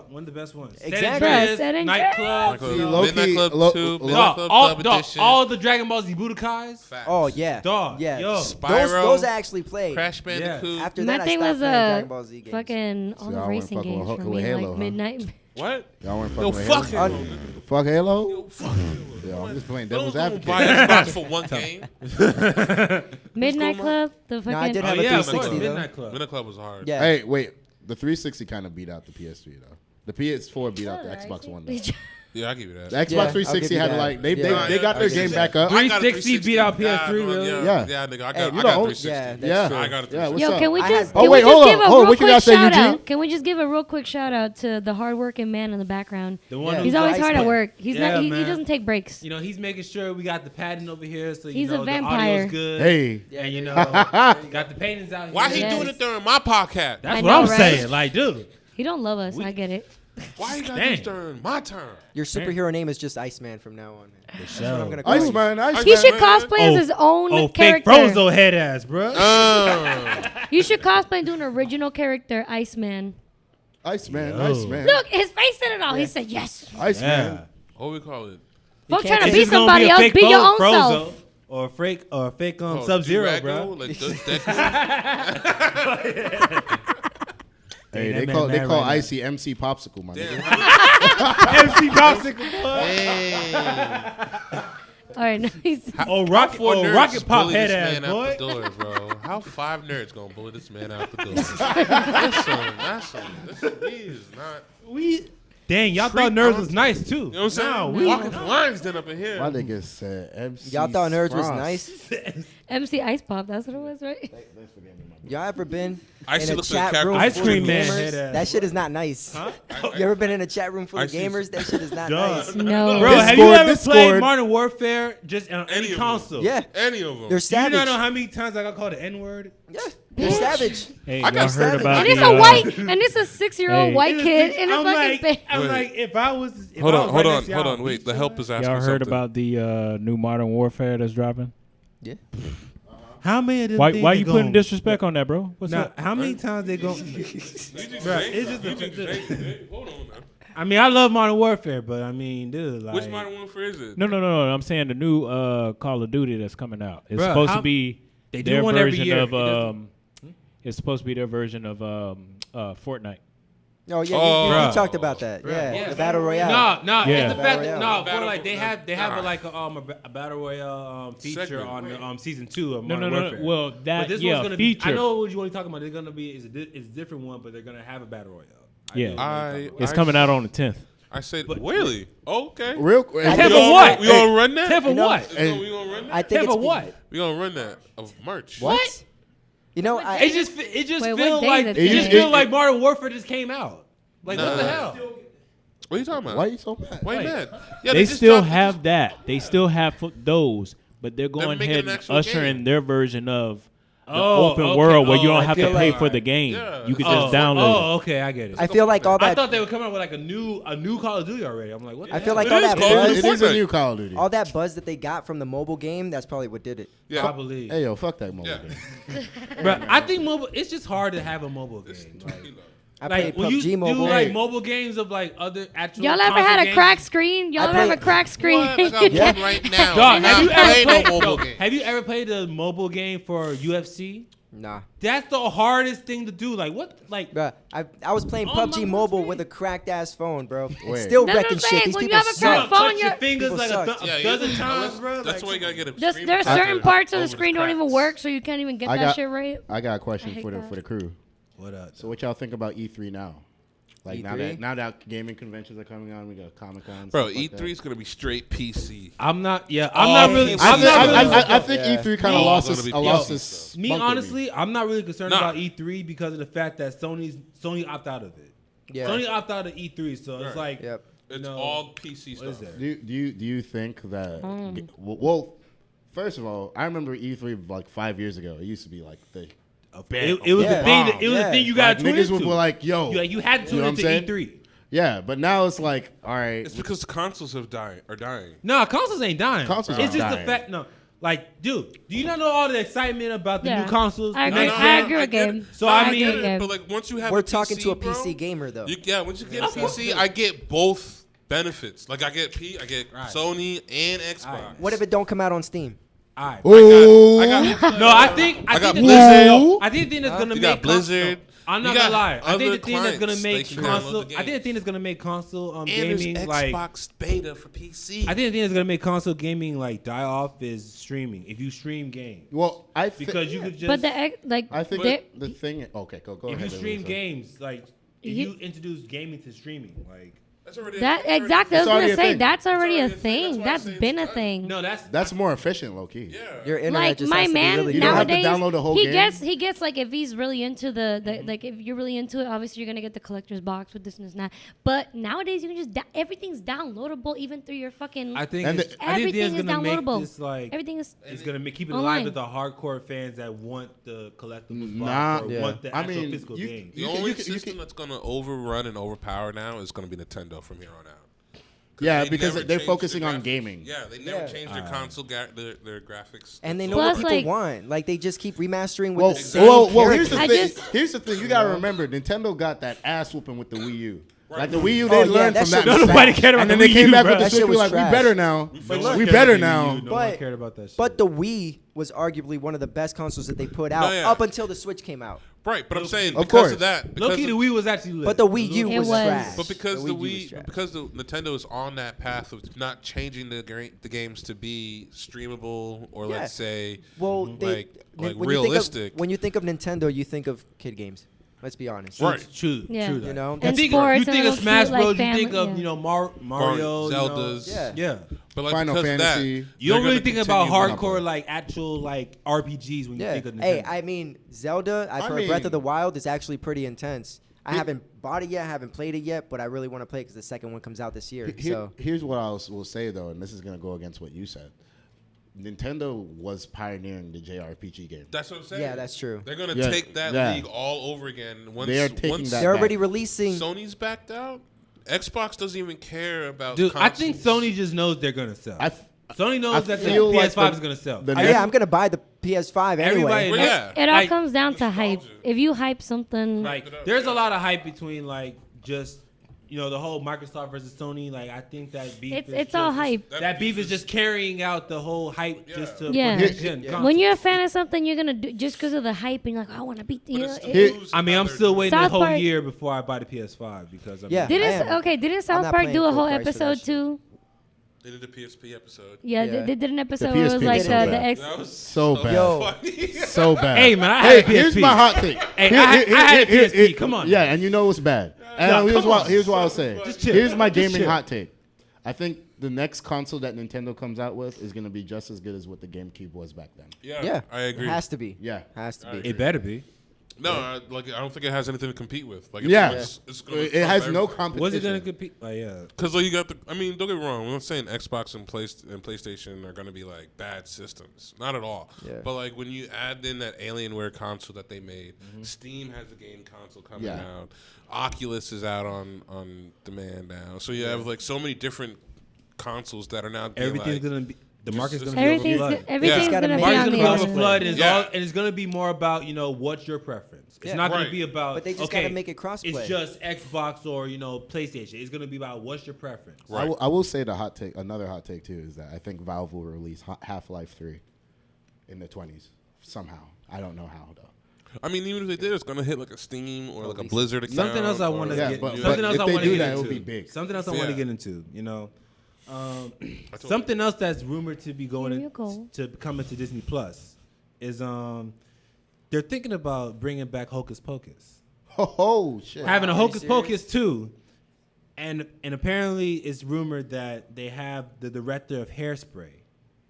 one of the best ones. Exactly. San Andreas, Bruh, San Andreas. Nightclub. Midnight See, Club, low-key, Midnight Club low- 2, low- Midnight Dog, Club all, Dub dog, Edition. all the Dragon Ball Z Budokais. Facts. Oh yeah, Dog, yeah. yo. Spyro, Those I actually played. Crash Bandicoot. After My that, I thing stopped was playing Dragon Ball Z games. fucking all So the y'all racing wanna fuck games with for Halo, me, huh? like Midnight. What? Y'all want to Yo, fuck with fuck Halo? Halo. Fuck Halo? Yo, fuck Halo. Yeah, I'm just playing Don't devil's go advocate. buy Xbox for one game. Midnight Club, the fucking. No, I did Oh have a yeah, of 360 course, though. Midnight Club. Midnight Club was hard. Yeah. Hey, wait. The 360 kind of beat out the PS3 though. The PS4 beat out the Alright. Xbox One. Though. Yeah, I'll give you that. The Xbox Yeah, I'll 360 give you had that. like they Yeah. they got their game back up. I got a 360 beat out 360. PS3, really? Yeah. Yeah, nigga, I Hey, got you a know, 360. yeah, that's Yeah, true. I got a 360. yeah. What's Yo, up? can we I just had- can Oh, wait, we just hold give on. a Hold on, real what you quick gotta say, shout Eugene? out? Can we just give a real quick shout out to the hardworking man in the background? The one Yeah. He's who, always Ice hard at Man. work. He's Yeah, not. He man. doesn't take breaks. he's making sure we got the padding over here, so He's a the vampire. audio's good. Hey, and got the paintings out here. Why he Yes. doing it during my podcast? That's I what know, I'm right? saying. Like, dude, He don't love us. I get it. Why he got Dang. this during my turn? Your superhero name is just Iceman from now on. Man. That's what I'm gonna call you. Iceman, Iceman. He should man. cosplay as Oh, his own fake character. Frozo head ass, bro. You should cosplay and do an original character, Iceman. Iceman, Yo. Iceman. Look, his face said it all. He said yes. Iceman. Yeah. What we call it? Fuck can't- trying to It's be just gonna somebody a else. fake Be your own Frozo self. or a fake Oh, Sub Zero, Durago? bro. Like Deku? Hey, That they man call mad right now. Icy MC Popsicle, my Damn. nigga. MC Popsicle, boy. Hey. All right, nice. Oh, Rocket, Four oh, nerds Rocket just Pop bully head this ass, man out boy. the door, bro. How 5 nerds gonna bully this man out the door? That's some. He is not. Dang, y'all Freak thought Nerds on- was nice too. You know what I'm saying? Nah, Walking the lines then up in here. My nigga said MC. Y'all thought Nerds was Frost. nice? MC Ice Pop. That's what it was, right? Y'all ever been Icy in a looks like a chat character room Ice full Cream of Man gamers? head ass. That shit is not nice. Huh? You ever been in a chat room full of Icy- gamers? That shit is not Duh. nice. No. Bro, have you Discord, ever Discord. played Modern Warfare just on Any any of console? Yeah, Any of them. they're Do you savage. not know how many times I got called the N word? Yeah, they're savage. Hey, I got y'all savage. heard about And it's the, a white, and it's a 6-year-old Hey. white kid in a I'm fucking like, bed. I'm Wait. like, if I was, if Hold I on, was hold right on, next to hold y'all, on. Wait, the beat help is asking Y'all heard something. about the new Modern Warfare that's dropping? Yeah. How many of them Why things you they putting gon- disrespect on that, bro? What's Now, up? how many times they go? You just Bruh, say it's something. just You just say- Hold on now. I mean, I love Modern Warfare, but I mean, dude, like, Which Modern Warfare is it? No. I'm saying the new Call of Duty that's coming out. It's Bruh, supposed how- to be they do their one every version year. of It doesn't- It's supposed to be their version of Fortnite. Oh yeah, Oh. you Bruh. talked about that. Yeah, Yeah. the battle royale. No, Yeah. it's the fact that Battle no, Royale. for like they have Nah. like a battle royale feature Segment. on the season 2 of No. Modern Warfare. Well, But that this yeah one's gonna feature. be. I know what you want to talk about. They're gonna be it's a different one, but they're gonna have a battle royale. Yeah. know what you're talking about. It's coming out on the 10th. I said, really? Okay. Real quick. I Tenth think of it's- what? We gonna run that? Tenth of You know- what? We gonna run that? I think Tenth it's of what? We gonna run that of March. What? You know, I It just Wait, what feels day like is it it just today? feel like Modern Warfare just came out. Like what the Nah. hell? What are you talking about? Why are you so mad? Why you Wait. mad? Yeah, They just still dropped- have that. They still have those, but they're going making ahead an and actual ushering game. their version of the Oh, open okay. world where you Oh, don't I have to feel pay like- for the game. Yeah. You can Oh, just download Oh, okay, I get it. I feel like all I that. thought they would come out with like a new Call of Duty already. I'm like, what? I the feel hell? like It all is that Call of buzz, Duty. It is a Fortnite. new Call of Duty. all that buzz that they got from the mobile game. That's probably what did it. Yeah. I believe. Hey yo, fuck that mobile Yeah. game. Bro, I think mobile. It's just hard to have a mobile game. Like, I like played when you PUBG mobile. do like mobile games of like other actual. Y'all ever console had a games? crack screen? Y'all I ever have a played- crack screen? What? I got Yeah. one right now. Dog, have you Not playing ever no played? mobile No, game. have you ever played the mobile game for UFC? Nah, That's the hardest thing to do. Like what? Like bruh. I was playing On PUBG my mobile screen. with a cracked ass phone, bro. And Wait. still That's what wrecking I'm shit. saying. These When you people have a suck. cracked phone, touch your you're- fingers People like suck. a dozen times, bro. That's like, why you gotta get a There's screen certain protector parts of the over screen don't even cracks. work, so you can't even get I that got- shit right. I got a I question hate for that. the crew. What up? So what y'all think about E3 now? Like E3? now that gaming conventions are coming on, we got Comic Con. Bro, E3 is gonna be straight PC. I'm not. Yeah, I'm not really. I I'm not really. I think Yeah. E3 kind of Oh, lost gonna its be lost PC its stuff. Me spunk with honestly, I'm not really concerned Nah. about E3 because of the fact that Sony opt out of it. Yeah. Sony opt out of E3, so it's Right. like, Yep. It's No. all PC what is stuff. that? Do you think that? Well, first of all, I remember E3 like 5 years ago. It used to be like the It was Yeah. the thing. It was Yeah. the thing you got like, to tune niggas into. were like, yo, You had to tune you know what into I'm saying? E3. Yeah, but now it's like, all right, It's because the consoles are dying. No, consoles ain't dying. Consoles it's aren't just the dying. fact. No, like, dude, do you not know all the excitement about the Yeah. new consoles? I the agree. next I gen? agree I with get it. Gabe. So, I agree mean- with Gabe. But like once you have We're a talking PC, to a bro, PC gamer though. once you get a Of course. PC, I get both benefits. Like I get Right. Sony and Xbox. Right. What if it don't come out on Steam? All right. Ooh. I got No, I think I got think Blizzard. No, I think the thing that's gonna You make got Blizzard. no, I'm You not got gonna lie. I think other the thing that's gonna clients. They make can download console. the I think the games. thing that's gonna make console and gaming there's like. Xbox beta for PC. I think the thing that's gonna make console gaming like die off is streaming. If you stream games, well, because you could just. But like I think they- the thing. Okay, go if ahead. you stream Elisa. games, like if You- you introduce gaming to streaming, like That's already that that's already- exactly. I was It's already gonna a say thing. that's already a already a thing. thing. That's why I That's say it's been a done. thing. no, That's more efficient, low key. Yeah. Your internet Like just my has to be man really You don't have to nowadays, download the whole he game? gets like if he's really into like if you're really into it, obviously you're gonna get the collector's box with this and this and that. But nowadays you can just everything's downloadable even through your fucking. I think And it's, I think everything it's is gonna make downloadable. this like Everything is. it's gonna keep it Online. alive with the hardcore fans that want the collectibles Nah, box or yeah. want the I actual mean, physical you- game. The You can- only you can- system that's gonna overrun and overpower now is gonna be Nintendo from here on out. Yeah, They because never they're changed focusing their on graphics. gaming. Yeah, they never Yeah. changed their console their graphics. And they It's know Plus, what over. people like- want. Like they just keep remastering with Well, the same here's the I thing. just- Here's the thing. You gotta remember, Nintendo got that ass whooping with the Wii U. Like the Wii U, Oh, they yeah, learned that from shit that. was mistake. Nobody cared about And then the they Wii came U, back bro. with the That switch. shit Be was like, we trash. better now. No one We cared better about the now. Wii U. No one But- cared about that shit. But the Wii was arguably one of the best consoles that they put out yeah. up until the Switch came out. Right, but I'm saying Of because course. of that, because low-key, the of- Wii was actually lit. But the Wii U It was was. trash. but because the U was Wii, trash. because the Nintendo is on that path of not changing the games to be streamable or Yeah. let's say Well, like when realistic. You think of, when you think of Nintendo, you think of kid games. Let's be honest. Right. It's true, Yeah. true. You know, And you think, sports you think and of little Smash cute, like, Bros. You family- think of yeah. Mario, Zeldas. Yeah. Yeah. But like Final because Fantasy. of that, You don't they're really gonna think about continue- hardcore like actual like RPGs when you Yeah. think of Nintendo. Hey, I mean, Zelda. I've I heard Breath of the mean- Wild is actually pretty intense. I haven't bought it yet. I haven't played it yet, but I really want to play it because the second one comes out this year. So Here's what I will say though, and this is gonna go against what you said. Nintendo was pioneering the JRPG game. That's what I'm saying. yeah, that's true. They're gonna Yeah, take that yeah. league all over again. Once, They are taking once that They're back. already releasing. Sony's backed out. Xbox doesn't even care about. Dude, I think consoles. Sony just knows they're gonna sell. Sony knows that the feel like PS5 is gonna sell. the Yeah, I'm gonna buy the PS5 anyway. Everybody Well, yeah. It all Like, comes down to hype. nostalgia. If you hype something, Like, there's a lot of hype between like just the whole Microsoft versus Sony. Like, I think that beef. it's all hype. That beef is just carrying out the whole hype just to Yeah. for next gen When consoles. you're a fan of something, you're gonna do just because of the hype, and you're like, I want to beat the. But it's to it- lose I mean, I'm another- still waiting a South whole Park- year before I buy the PS5 because I mean, Yeah. Didn't I'm South not Park paying do a full whole price for that episode shit. too? They did the PSP episode. Yeah, Yeah. They did an episode where it was PSP like was so the bad. ex. That was So bad. Yo. funny. So bad. Hey man, I Hey, had a PSP. here's my hot take. Hey, I had a PSP. Come on. Yeah, and you know what's bad. And No, here's come what on. here's what I'll say. Just chill. Here's my Just gaming chill. hot take. I think the next console that Nintendo comes out with is gonna be just as good as what the GameCube was back then. Yeah, I agree. It has to be. Yeah. Has to I be. agree. It better be. No, I don't think it has anything to compete with. Like, Yeah. it's gonna It has no competition. competition. Was it gonna compete? Yeah. Because like, you got the. I mean, don't get me wrong. I'm not saying Xbox and PlayStation are going to be like bad systems. Not at all. Yeah. But like when you add in that Alienware console that they made, Steam has a game console coming Yeah. out. Oculus is out on demand now. So you have like so many different consoles that are now being Everything's like, gonna be. The market's just- gonna be Everything's overflooded. everything's gotta gonna make be it Market's on gonna the be cost other. overflooded, and, Yeah. and it's gonna be more about what's your preference. It's Yeah. not gonna Right. be about. But they just okay, gotta make it crossplay. It's just Xbox or PlayStation. It's gonna be about what's your preference. Right. I will say the hot take. Another hot take too is that I think Valve will release Half-Life 3 in the 20s somehow. I don't know how though. I mean, even if they did, it's going to hit like a Steam or like a least- Blizzard account. Something else I want to Yeah, get. but Something else if I they want to do get that, into. it'll be big. Something else I want to Yeah. get into. I told Something else that's rumored to be Here going you go. to come into Disney Plus is they're thinking about bringing back Hocus Pocus, Oh shit! having a Are you Hocus serious? Pocus 2, and apparently it's rumored that they have the director of Hairspray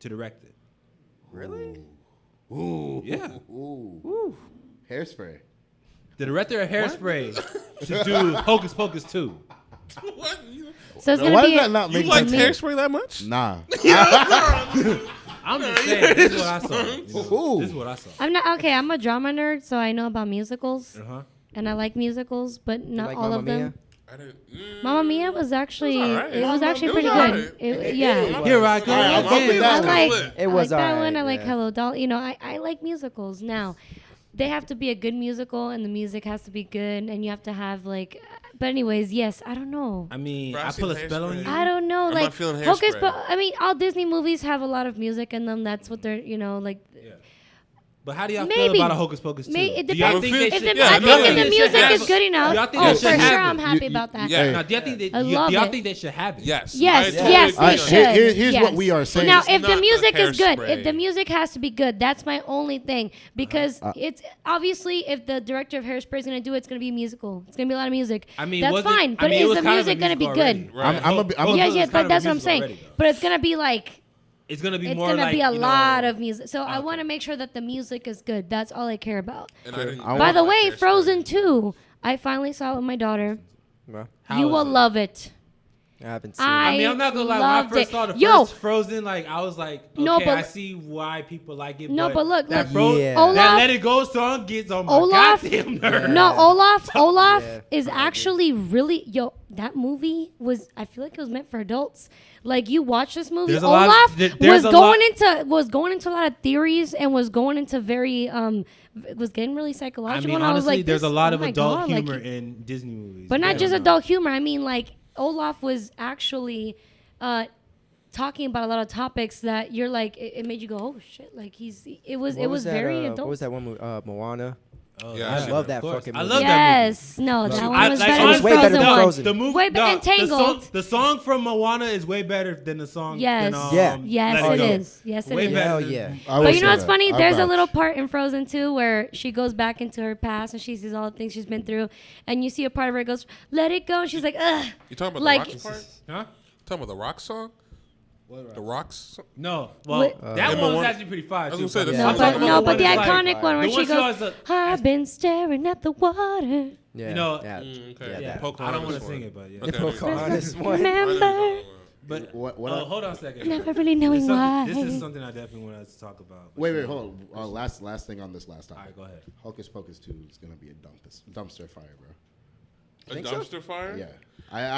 to direct it. Really? Ooh. Yeah. Ooh. Hairspray. The director of Hairspray to do Hocus Pocus 2. What? So it's Why gonna does be. that not You make like sense? Hairspray that much? Nah. I'm just saying, this is what I saw. Ooh. This is what I saw. I'm not okay. I'm a drama nerd, so I know about musicals, Uh-huh. and I like musicals, but not like all Mamma of them. Mia? I didn't. Mamma Mia was actually It was alright. it was actually It pretty was good. alright. Yeah. Here I go. Alright, I'll fuck with again. that I one. like It I was like that alright, one. I like yeah. Hello Doll. I like musicals. Now, they have to be a good musical, and the music has to be good, and you have to have like. But anyways, yes, I don't know. I mean, Bro, I I've pull a seen spell on Hairspray. you. I don't know. I'm like not feeling Hocus Hairspray. I mean, all Disney movies have a lot of music in them. That's what they're like. Yeah. But how do y'all Maybe. feel about a Hocus Pocus 2? It Do y'all depends. think If they If should, the, Yeah, I no, think no, if they the should music have is it. good enough, Y'all think oh, they for should sure, have I'm it. happy about that. Hey. Now, do y'all think I love do y'all it. think they should have it? Yes. Yes, I totally yes, agree they on should. that. Here's yes. what we are saying. Now, It's if the not the music is good, Hairspray. if the music has to be good, that's my only thing. Because it's obviously, if the director of Hairspray is going to do it, it's going to be a musical. It's going to be a lot of music. I mean, that's was it- fine. I But mean, it is was the kind of a music going to be musical already. good? Right. I'm a- Yeah, Hocus yeah, was kind but of that's a what I'm musical saying. already, though. But it's going to be like, It's gonna be it's more going to like be a you lot know, of music. So I okay. want to make sure that the music is good. That's all I care about. And I didn't- I By the like way, Hairspray. Frozen 2, I finally saw it with my daughter. Well, How You is will it? love it. I haven't seen I it. I mean, I'm not gonna lie. When I loved first it. saw the Yo. first Frozen, like I was like, okay, No, but- I see why people like it. No, but look, that look. Yeah. that Olaf- Let It Go song gets on my Olaf- goddamn nerves. No, Olaf Yeah, is I agree. actually really that movie was. I feel like it was meant for adults. Like you watch this movie, There's a lot of- Olaf there's a lot- was going into a lot of theories and was going into very was getting really I psychological. mean, and I was honestly, like, there's a this- lot oh of my adult God, like, humor in Disney movies. but not Yeah, just no. adult humor. I mean, like Olaf was actually talking about a lot of topics that you're like, it made you go, oh shit! Like it was that, very adult. What was that one movie? Moana. Oh, Yeah, I I love of that course. fucking I movie. love that movie. Yes, no, that I- one was like, better It was than way better Frozen than one. Frozen. The movie, Way better- Entangled. The song from Moana is way better than the song. Yes, than, Yeah. yes, Let it Go. is. Yes, it Way is. better Hell than- yeah. I will But you know say what's that. funny? I'll There's a vouch. little part in Frozen 2 where she goes back into her past and she sees all the things she's been through, and you see a part of her goes, "Let it go." And she's like, "Ugh." You talking about Like- the Rocky part? Huh? Talking about the Rock song? The Rocks? No. Well, What- that Emma one was Warren- actually pretty fire. I was too, gonna say, but- the No, song but talking no, about but the one is like- iconic one where the she one she goes, always, "I've been staring at the water." Yeah. You know, yeah. Okay. Yeah, Yeah, that. I don't want to sing it, but yeah. Okay. Pocahontas one. Remember, But What oh, hold on a second. never really knowing why. This is something I definitely want us to talk about. Wait, hold on. Last thing on this last All topic. right, go ahead. Hocus Pocus 2 is gonna be a dumpster fire, bro. A Think so? dumpster fire? Yeah,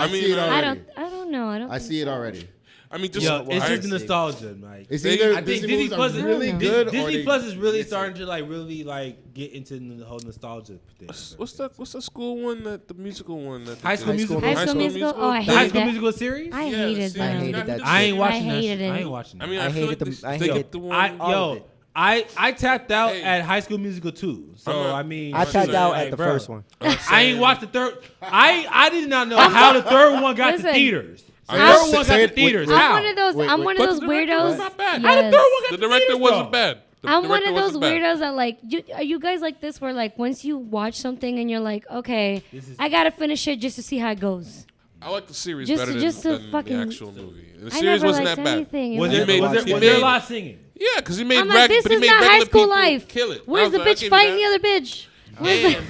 I mean, see it I already. I don't know. I don't. I think see it so. already. I mean, just Yo, it's I- just nostalgia, Mike. It's They- either I think Disney Disney movies Plus are is really Dis- good, or Disney they Plus is really miss it. starting to like really like get into the whole nostalgia thing. what's the school one that the musical one that High School they did? Musical? High School Musical. Oh, I The High hated School that. Musical series? I Yeah, hated see, I that. hated that. I ain't I watching that. hated shit. I it. ain't watching that. I mean, I, I feel hated like them- I they hated get the one. all of it. I tapped out Hey. at High School Musical 2. So I'm not- I mean, I tapped out like, at the bro, first one. I ain't watched the third. I did not know how the third one got to Listen. theaters. The I'm- third one got Say to it- wait, theaters. wait. I'm How? one of those. Wait, I'm wait. one But of those the director weirdos. was not bad. How the Yes. third one got The to director theaters, wasn't though? bad. The I'm one director of those wasn't bad. weirdos that like. Are you guys like this? Where like once you watch something and you're like, okay, This is- I gotta finish it just to see how it goes. I like the series Just- better just to than the fucking- actual movie. The I series never wasn't liked that bad. anything. It Was was there, Never was there, watched was it. there a lot of singing? Yeah, because he made I'm like, this but he is made not regular high school people life. kill it. Where's I the was like, bitch I fighting give the you other bitch? that. Where's And the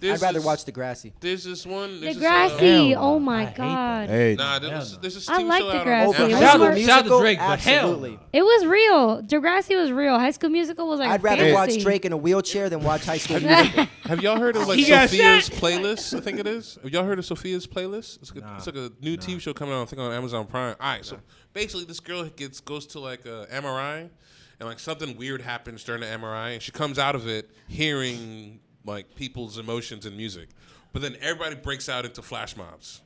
there's I'd rather this- watch Degrassi. There's this one. There's Degrassi? This, Hell Oh no. I my hate god. Hey, nah, Hell there's no. this I TV like show out on Degrassi. Over It High was School more- Shout out to Musical? Drake, but hell Absolutely. no. It was real. Degrassi was real. High School Musical was like I'd a rather fantasy. watch Drake in a wheelchair than watch High School Musical. Have y'all heard of like He got Sophia's shot. playlist? I think it is. Have y'all heard of Sophia's playlist? Nah. It's like a new TV show coming out. I think on Amazon Prime. All right, so basically this girl goes to like a MRI, and like something weird happens during the MRI, and she comes out of it hearing like people's emotions and music, but then everybody breaks out into flash mobs.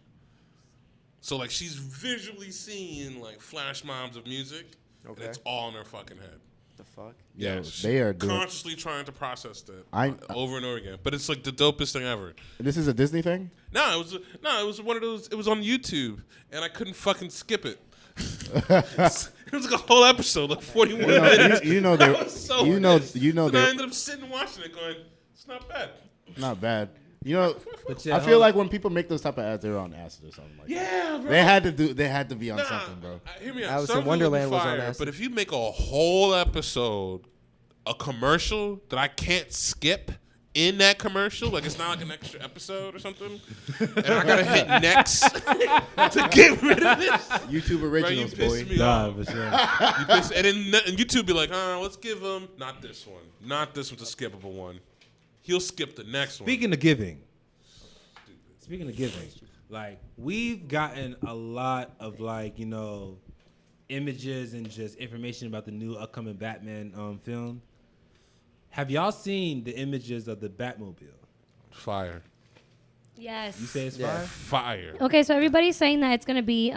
So like she's visually seeing like flash mobs of music, and Okay. it's all in her fucking head. The fuck? yeah, she's they are doing. consciously trying to process that I- over and over again. But it's like the dopest thing ever. This is a Disney thing. No, it was one of those. It was on YouTube, and I couldn't fucking skip it. It was like a whole episode, like 41 minutes. You know I they. was so You know. pissed. You know And I they. ended up sitting watching it, going, "It's not bad." Not bad. You know. But yeah, I feel like when people make those type of ads, they're on acid or something like that. Yeah, bro. They had to do. They had to be on Nah, something, bro. Hear me out. Alice in Some Wonderland will was be on fire, acid. but if you make a whole episode, a commercial that I can't skip in that commercial, like it's not like an extra episode or something, and I gotta hit next to get rid of this. YouTube Bro, you originals, pissed boy. me Nah, off. for sure. You pissed, and then YouTube be like, let's give him not this one. Not this one's a skippable one. He'll skip the next one. Speaking of giving, like we've gotten a lot of like images and just information about the new upcoming Batman film. Have y'all seen the images of the Batmobile? Fire. Yes. You say it's Yeah. fire? Fire. Okay, so everybody's saying that it's gonna be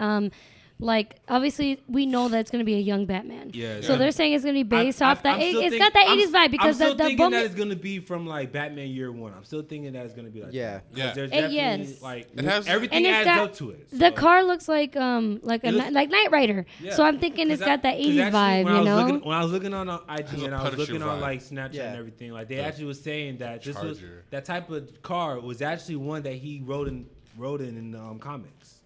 like obviously we know that it's gonna be a young Batman. Yeah. So they're saying it's gonna be based I'm- off that. I'm still It's think- got that I'm- 80s vibe because I'm still the thinking bum. that it's gonna be from like Batman Year One. I'm still thinking that it's gonna be like Yeah. that. 'Cause Yeah. There's Yes. definitely like It has- everything And it's adds got up to it. The so- car looks like It looks- like Knight Rider. Yeah. So I'm thinking it's 'Cause got that 80s 'cause actually, vibe, when you I was know. when I was looking on IG and I was Punisher looking on vibe. like Snapchat Yeah. and everything, like they The actually was saying that this was Charger. that type of car was actually one that he wrote in the comics.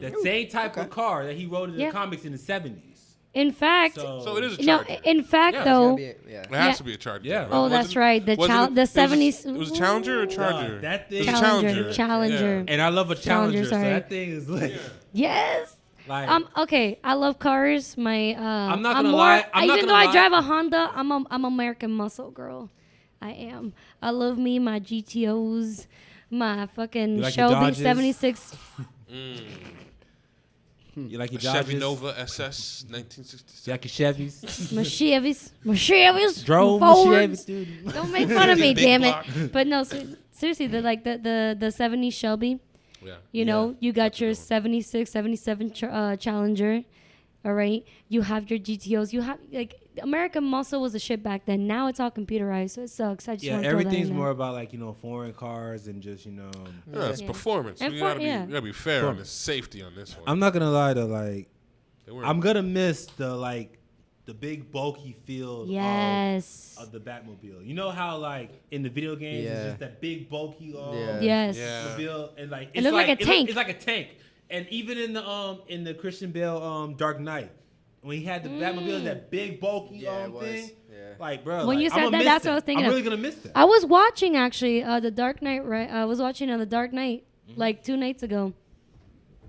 That same type of car that he wrote in Yeah. the comics in the 70s. In fact, So it is a no. Charger. In fact, Yeah. though. Yeah. It has Yeah. to be a Charger. Yeah. right? Oh, Was that's it- right. The was it- chal- it the was- 70s. It was a Challenger or Charger? Nah, that It thing. was a Challenger. Challenger. Yeah. And I love a Challenger, so sorry. that thing is lit. Yes. Like, Okay. I love cars. I'm not gonna lie, I'm not even gonna though I lie. drive a Honda, I'm American muscle girl. I am. I love me my GTOs, my fucking You like your Shelby Dodges? 76. you like your Chevy Dodges? Nova SS 1966. You like your Chevys? My Chevys, Drove my my Fords. Chevys, dude. Don't make fun of me, Big damn block. it. But no, seriously, the 70s Shelby. Yeah. You know, you got That's a your good one. 76, 77 Challenger. All right. You have your GTOs. You have like American muscle was a shit back then. Now it's all computerized, so it sucks. I just Yeah, want to throw that everything's in there. more about like foreign cars and just Yeah, it's Yeah. performance. And You gotta, yeah. you gotta be fair on the Performance. safety on this one. I'm not gonna lie to like They weren't- I'm gonna miss the big bulky feel Yes. of the Batmobile. You know how like in the video games Yeah. it's just that big bulky Yeah. Yes. Yeah. mobile and like It looked like a tank. It's like a tank. And even in the Christian Bale Dark Knight, when he had the Batmobile, that big bulky Yeah, it was. thing. Yeah. Like bro, When like, you said I'ma that, miss that's what I was thinking I'm of. really gonna miss that. I was watching actually the Dark Knight. Right, I was watching the Dark Knight like 2 nights ago,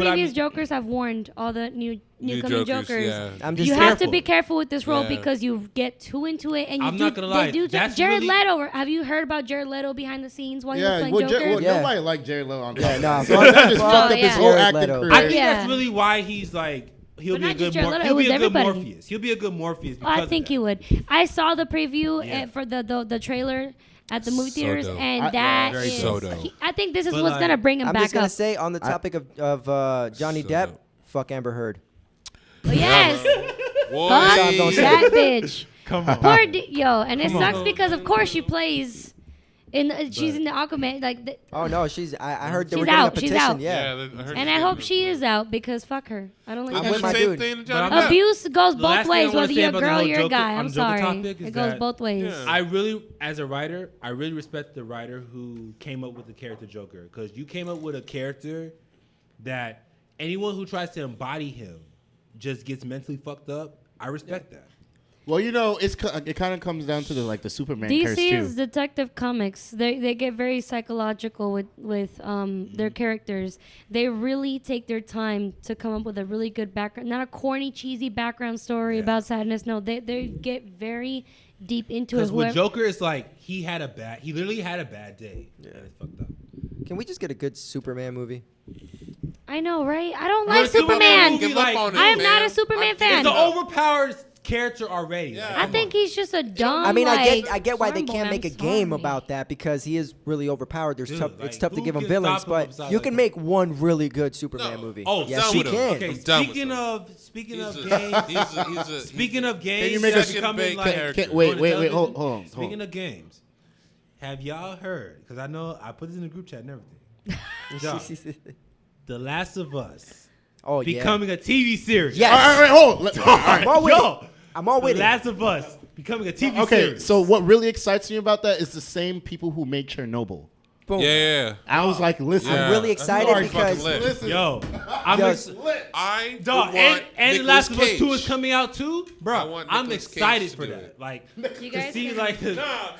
previous Jokers have warned all the newcoming Jokers. Yeah. I'm just You careful. have to be careful with this role Yeah. because you get too into it, and you I'm not gonna lie, that's Jared really- Leto. Have you heard about Jared Leto behind the scenes while he was Yeah, playing well, Joker? Yeah. nobody liked Jared Leto on Yeah, top. no, of that. That just fuck fucked up his yeah. whole Jared acting Leto. career. I think Yeah. that's really why he's like he'll But be a not good just Jared Leto, he'll it be was a good everybody. Morpheus. He'll be a good Morpheus. Oh, I because think of he that. would. I saw the preview Yeah. for the trailer at the movie So theaters, dope. and that very is. dope. So dope. I think this is But what's like- gonna bring him I'm back just gonna up. say on the topic of Johnny So Depp, dope. fuck Amber Heard. But yes, Boy. That's all I'm gonna say. that bitch. Come on. Poor yo, and it Come sucks on. because of course she plays she's in the Aquaman Oh no, I heard they She's were getting a out, she's petition. out. Yeah. and I hope she is out because fuck her. I don't like I'm that with shit. my Same dude. thing to But Johnny I'm- Depp. Abuse goes The both last thing I ways, wanna whether say you're a about the girl or whole you're a Joker- guy. on I'm the Joker sorry. topic is It goes that- both ways. Yeah. I really, as a writer, I really respect the writer who came up with the character Joker, because you came up with a character that anyone who tries to embody him just gets mentally fucked up. I respect that. Well, it kind of comes down to the Superman curse DC too. is Detective Comics. They get very psychological with their characters. They really take their time to come up with a really good background, not a corny, cheesy background story Yeah. about sadness. No, they get very deep into it. Because with Whoever- Joker, it's like he literally had a bad day. Yeah, it's fucked up. Can we just get a good Superman movie? I know, right? I don't Well, like it's still a Superman. movie, Give up like- on it, I am man. not a Superman fan. It's an overpowered character already. Yeah. Like, I come think on. he's just a dumb. I mean, like, I get why they farm boy. can't make a I'm game sorry. about that because he is really overpowered. Dude, It's like, tough to who give him can villains, stop him but besides, you like, can make one really good Superman No. movie. Oh, yes, done you with him. can. Okay, I'm done with speaking him. of speaking He's of a- games, he's a- speaking of games, you make that's a- becoming Can- like can- wait, on the wait, television. hold on. Speaking of games, have y'all heard? Because I know I put this in the group chat and everything. Dog, The Last of Us Oh yeah. becoming a TV series. Yes. All right, hold. All right. I'm all with Yo, it. I'm all with The it. Last of Us becoming a TV Okay, series. so what really excites me about that is the same people who made Chernobyl. Boom. Yeah. I was like, listen, Yeah. I'm really That's excited already because fucking lit. listen. Yo, I'm Yes. I dog, want and The Nicolas Last of Us 2 is Cage. coming out too, I bro. want I'm Nicolas Cage excited to for do that. it. Like, You to guys see can- like,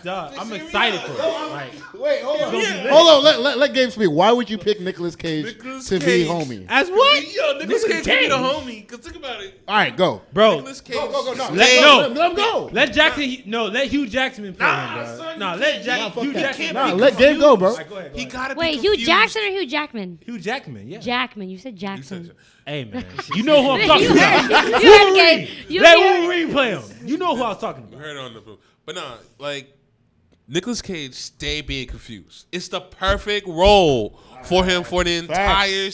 dog, I'm excited for it. Like, Wait, hold on. Yeah. Hold on, let Gabe speak. Why would you pick Nicolas Cage Nicolas to Cage. be homie? as what? Yo, Nicolas Nicolas Cage can be the Cage. homie. Cause think about it. All right, go. Bro, Nicolas Cage. No. Let him go. Let Jackson, let Hugh Jackson play him, bro. son, No, you let can't- Jack, fuck Hugh that. Jackson. Nah, be let Gabe go, bro. All right, go ahead, go He ahead. gotta be Wait, Hugh confused. Jackson or Hugh Jackman? Hugh Jackman, yeah. Jackman. You said You Jackson. said- Hey man, you know who I'm talking You about. heard- you heard Gabe. You Let heard- Wolverine play him. You know who I was talking We about. heard it on the book. But nah, like Nicolas Cage stay being confused. It's the perfect role for him for the entire All right.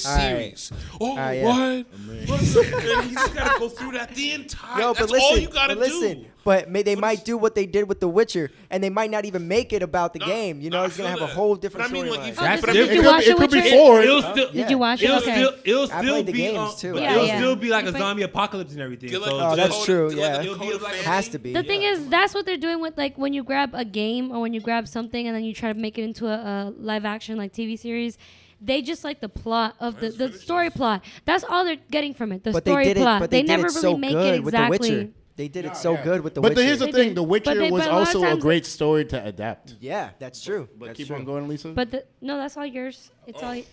series. Oh, yeah. what? What's up? And you just gotta go through that the entire. Yo, that's but listen, all you gotta but listen, do. but they What might is- do what they did with The Witcher, and they might not even make it about the No, game. You no, know, I it's gonna feel have a that. whole different But I mean, like, storyline. if- That's did different. you It watch could The be Witcher? forward. It'll still, Yeah. Did you watch it? it'll Okay. still, it'll I still played the be, games, too. but Yeah, it'll yeah. still be like a You play- zombie apocalypse and everything. Get like So the Oh, that's code- true, get like yeah. the It'll be code of like a- Fanny. Has to be. The thing is, that's what they're doing with like when you grab a game or when you grab something and then you try to make it into a live action like TV series. They just like the plot of the story plot. That's all they're getting from it. The But story they did it. plot. But they did never it really so make good it with The exactly. Witcher. They did it so Yeah. good with The But Witcher. here's the They thing: did. The But Witcher they- was but a lot of also a times- great story to adapt. Yeah, that's true. But That's keep true. on going, Lisa. But no, that's all yours. It's all. Yeah, he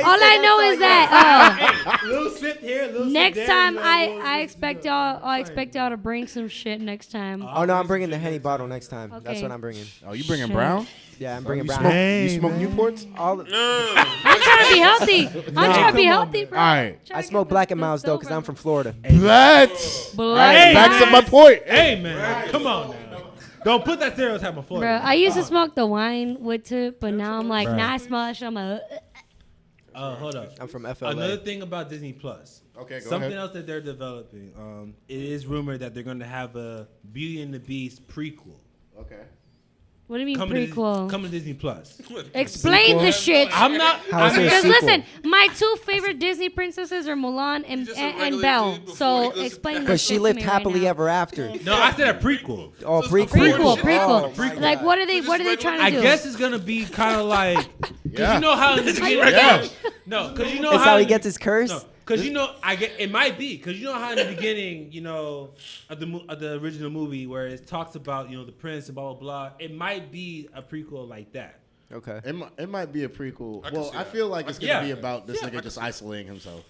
All said I know that's is that little sip here, little sip next there, time you know, I expect y'all. I expect y'all to bring some shit next time. Oh no, I'm bringing the Henny bottle next time. That's Okay. what I'm bringing. Oh, you bringing Shit. brown? Yeah, I'm bringing brown. You Hey, smoke man. Newports? All I'm trying to be healthy. I'm trying to be healthy, bro. All right. I smoke Black and Miles though, cause I'm from Florida. Black. Black. Hey, Backs up my point. Hey man, come on now. Don't put that stereotype on Florida. Bro, I used to smoke the wine with it, but now I'm like, Bruh. nah, I smell that shit. I'm like, Hold up. I'm from FLA. Another thing about Disney Plus. Okay, go Something ahead. else that they're developing. It is rumored that they're going to have a Beauty and the Beast prequel Okay. what do you mean coming prequel? to Disney Plus. Explain the shit. I'm not. How is I'm it a Because sequel? listen, my two favorite Disney princesses are Mulan and, Just a and regular Belle. dude before So he goes to explain Paris. this But she shit to lived me right happily now. ever after. No, I said a prequel. Oh, So it's a prequel. Prequel, Oh, prequel. my Like, God. what are they? So What are just they trying to I do? guess it's gonna be kind of like, Yeah. you know how in the beginning, Yeah. no, because you know That's how how he in- gets his curse. No, because you know, it might be because you know how in the beginning, you know, of the original movie where it talks about the prince and blah blah blah. It might be a prequel like that. Okay. It might be a prequel. I can Well, see I that. feel like it's gonna Yeah. be about this Yeah. nigga just isolating himself.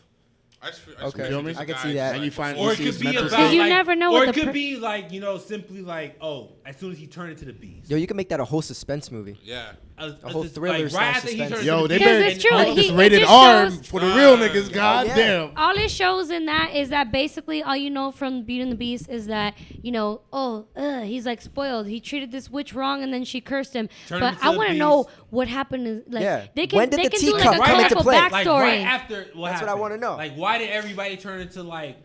Okay. feel me? I can see that. And you find Or it Lucy's could be mental about, Because you like, never know or what it the could per- be like simply like, oh, as soon as he turned into the beast. Yo, you can make that a whole suspense movie. Yeah. A whole thriller like, slash right after he suspense. turns Yo, into they the Because better it's true. make He- this it rated just R shows- for the real niggas. God yeah. damn. all it shows in that is that basically all you know from Beauty and the Beast is that he's like spoiled. He treated this witch wrong and then she cursed him. Turned But into I the want to beast. know what happened. Like Yeah. they can When did they the can do like teacup a come into colorful play? Like backstory. right after That's what I happened? wanna know. Like why did everybody turn into like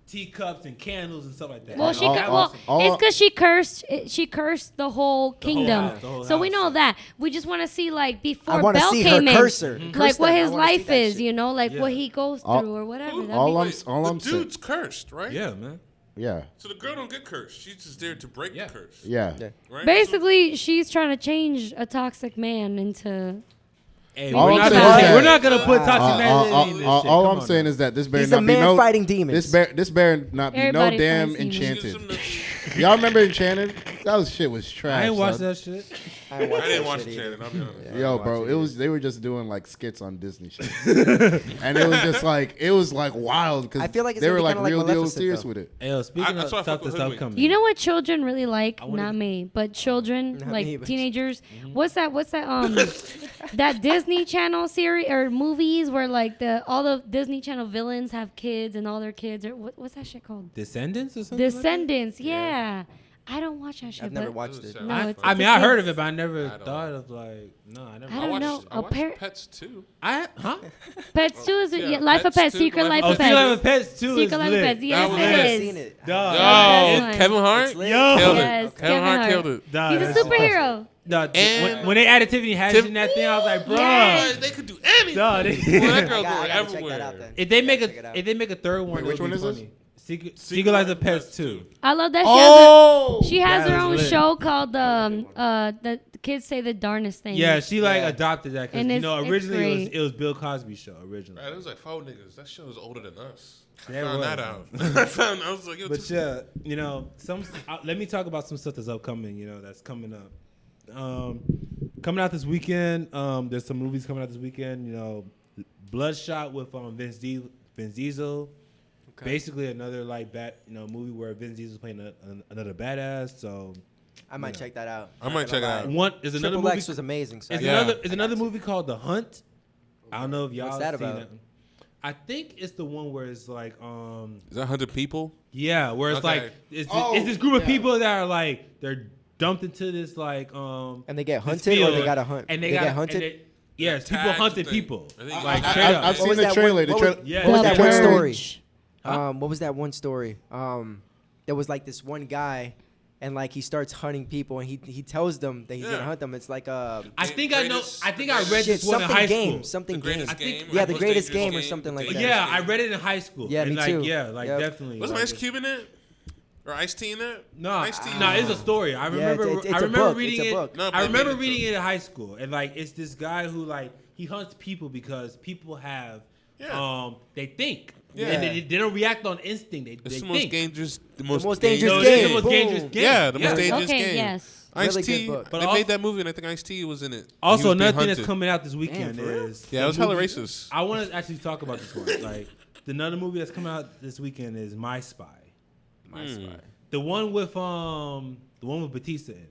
teacups and candles and stuff like that? Well, Like, she all- got, all- all- it's because she cursed. She cursed the whole kingdom. house, the whole So we house. know that. We just want to see like I before want to Belle see came her in, cursor. like what his I wanna see life that is. shit. You know, like Yeah. what he goes All- through or whatever. That'd all be I'm- great. all the I'm saying- dude's cursed, right? Yeah, man. Yeah. So the girl don't get cursed. She's just there to break Yeah. the curse. Yeah. Yeah. Right? Basically, she's trying to change a toxic man into. Hey, All we're I'm not saying gonna is say- that- we're not gonna put toxic masculinity in this shit. all Come I'm on saying now. is that this better He's a not be man no fighting demons. This better not be Everybody no damn fights demons. Enchanted. Some of the- Y'all remember Enchanted? That shit was trash. I ain't watched son. that shit. I didn't watch I didn't that watch shit the either. channel. I'll be honest. Yo, watch bro, it it was they were just doing like skits on Disney shit, and it was just like wild because I feel like it's they gonna were be like kinda like real deal Maleficent, serious though. with it. Hey, yo, speaking That's of why I stuff fuck with that's Hoodwink. upcoming, You know what children really like? wanna- Not me, but children Not like me, but- teenagers. What's that? That Disney Channel series or movies where like all the Disney Channel villains have kids and all their kids or what's that shit called? Descendants or something. Descendants. Yeah. I don't watch that shit. I've never but watched it. No, I, it's- I it's mean, a I heard kids. of it, but I never I don't. thought of like, no, I never. I don't know. I watched Appar- Pets too. Huh? Pets 2 is Yeah, yeah, Life of Pets Pets, 2, Secret Life Oh, of Secret Life Pets. of Pets too. Secret Life of Pets. Yes, was it lit. I've is. seen it. Dog. That's Yo, one. Kevin Hart It's lit. Yo. killed Yes, it. Kevin Hart killed it. Dog, He's a that's- superhero. Dog, And- when they added Tiffany Haddish in that thing, I was like, bro. Yes. They could do anything. Dog, Boy, that they- girl I going gotta check that everywhere. out then. if they make Check it out. if they make a third one, Wait, which it'll be one is this? funny. Secret Life of Pets 2. I love that she has That her was own lit. show called the kids say the darnest things. Yeah, she like Yeah. adopted that because And you it's- know it's originally great. it was Bill Cosby's show originally. Right, it was like 4 niggas. That show is older than us. I Yeah, it found was. that out. I was like, yo, But yeah, you know, let me talk about some stuff that's upcoming. You know, that's coming up. Coming out this weekend. There's some movies coming out this weekend. You know, Bloodshot with Vin Diesel. Okay. Basically, another like movie where Vin Diesel's playing another badass. So I might check that out. I might check it out. one is another Triple movie. X was amazing. So Is Yeah. another movie called The Hunt. I don't know if y'all What's that seen about? it. I think it's the one where it's like Is that 100 people? yeah, where it's Okay. like it's Oh, this group of yeah. people that are like they're dumped into this like And they get this hunted or they field, gotta hunt. and They gotta- get hunted? and they- yes, people tagged hunted thing. people. I think- Like I- straight up. I've What seen was the that trailer. one- The what trailer. was- Yeah. What was The that one Purge. story? What was that one story? There was like this one guy, and like he starts hunting people, and he tells them that he's Yeah. gonna hunt them. It's like I think I know. Greatest- I think I read shit, this one in something high game, school. something The game. Greatest I think- Game? Yeah, The Most Greatest Dangerous Game or something like The that. Yeah, Dangerous I Game. read it in high school. Yeah, and me like, too. Yeah, like Yep. definitely. Wasn't like, Ice Cube in it? Or Ice T in it? No, Ice-T. no, it's a story. I Yeah, remember. it's I a remember book. reading It's a it. book. No, I but remember maybe reading it's it in high school, and like it's this guy who like he hunts people because people have, Yeah. they think, Yeah. and they don't react on instinct. They It's the think. most dangerous. The most most dangerous No, dangerous it is game. the most Boom. dangerous game. Yeah, the most dangerous Okay, game. yes. Ice Really T. good book. But They also- made that movie, and I think Ice T was in it. He Also, was being another thing that's hunted. coming out this weekend for real? is Yeah, it was the hella movie- racist. I want to actually talk about this one. Like another movie that's coming out this weekend is My Spy. My Spy. The one with Batista in it.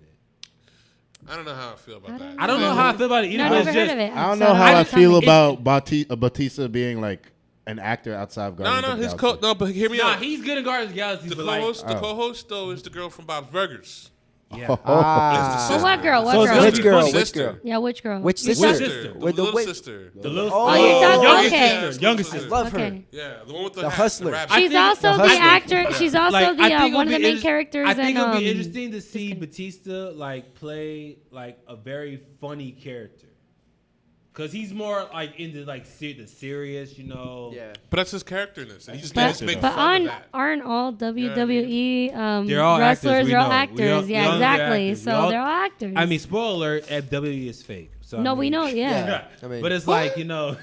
I don't know how I feel about that. I don't know how I feel about it either. No, but I've it's never heard just, of it. I don't So know how I don't feel tell me. about Batista being like an actor outside of Guardians No, of the his Galaxy. no, but hear me Nah, out. he's good in Guardians of the Galaxy, The but like, co-host though is the girl from Bob's Burgers. yeah. Ah. So what girl? What So it's girl? gonna Which be girl? funny. Which Sister. girl? Yeah, which girl? Which You sister? said- Sister. The With the little wait- sister. The little Oh, Oh, you're talking- youngest okay. sister. Youngest I sister. love her. Okay. Yeah, the one with The hat, hustler. rabbit. I She's think- also the the hustler. actor. She's also Like, the I think one of the it'll be main inter- characters. I think in, it'll be interesting to see kidding. Batista like play like a very funny character, cause he's more like into like the serious, you know. Yeah. But that's his character in this. And he just But, gets make but fun of that. aren't all WWE They're all actors, wrestlers? we They're all know. actors. We all- Yeah, we all know they're exactly. actors. We So all- they're all actors. I mean, spoiler alert: WWE is fake. So I no, we mean- know. Yeah. Yeah. I mean, But it's like you know.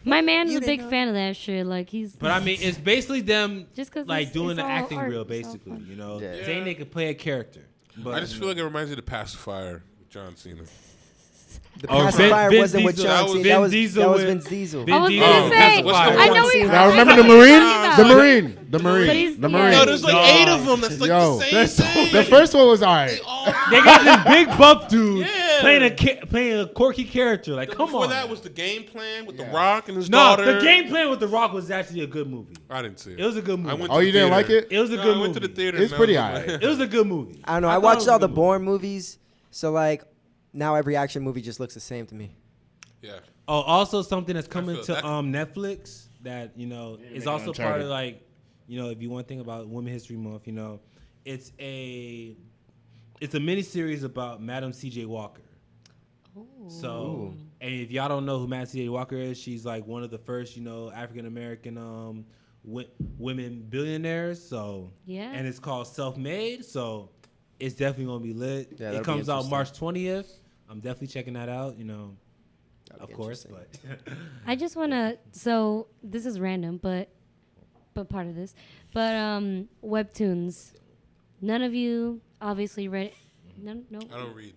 My man's You a big didn't know. fan of that shit. Like he's. But I mean, it's basically them Just 'cause like it's- doing it's the all acting art. real, It's all basically. fun. You know, Yeah. saying they could play a character. But I just feel like it reminds me of the pacifier with John Cena. The Oh, pacifier Vin wasn't with Diesel. John That was Cena. Vin That was Diesel that was with- Vin Diesel. Vin I was Diesel. gonna say. What's the I know one? we. Now remember I the know what you're Marine? talking The about. Marine. The But Marine. he's- The yeah. Marine. No, there's like No. 8 of them. That's like Yo, the same thing. The first one was alright. They got this big buff dude. Yeah. playing a quirky character. Like, come Before on. that man. was the game plan with The Yeah. Rock and his No, daughter. the game plan with The Rock was actually a good movie. I didn't see it. It was a good movie. I went Oh, to you the didn't like theater. it? It was a No, good I movie. went to the theater. It's and I pretty was alright. like- It was a good movie. I don't know. thought I it watched was a all the good movie. Bourne movies, so like now every action movie just looks the same to me. Yeah. Oh, also something that's coming feel to that- Netflix that is making also part Uncharted. of like if you want to think about Women History Month, it's a mini series about Madam C.J. Walker. So, and if y'all don't know who Madam C.J. Walker is, she's like one of the first African American women billionaires. So Yeah. and it's called Self Made. So it's definitely gonna be lit. Yeah, it that'll be comes out interesting. March 20th. I'm definitely checking that out. That'll Of be course, interesting. but I just want to. So this is random, but part of this. But webtoons. None of you obviously read it. No. I don't read.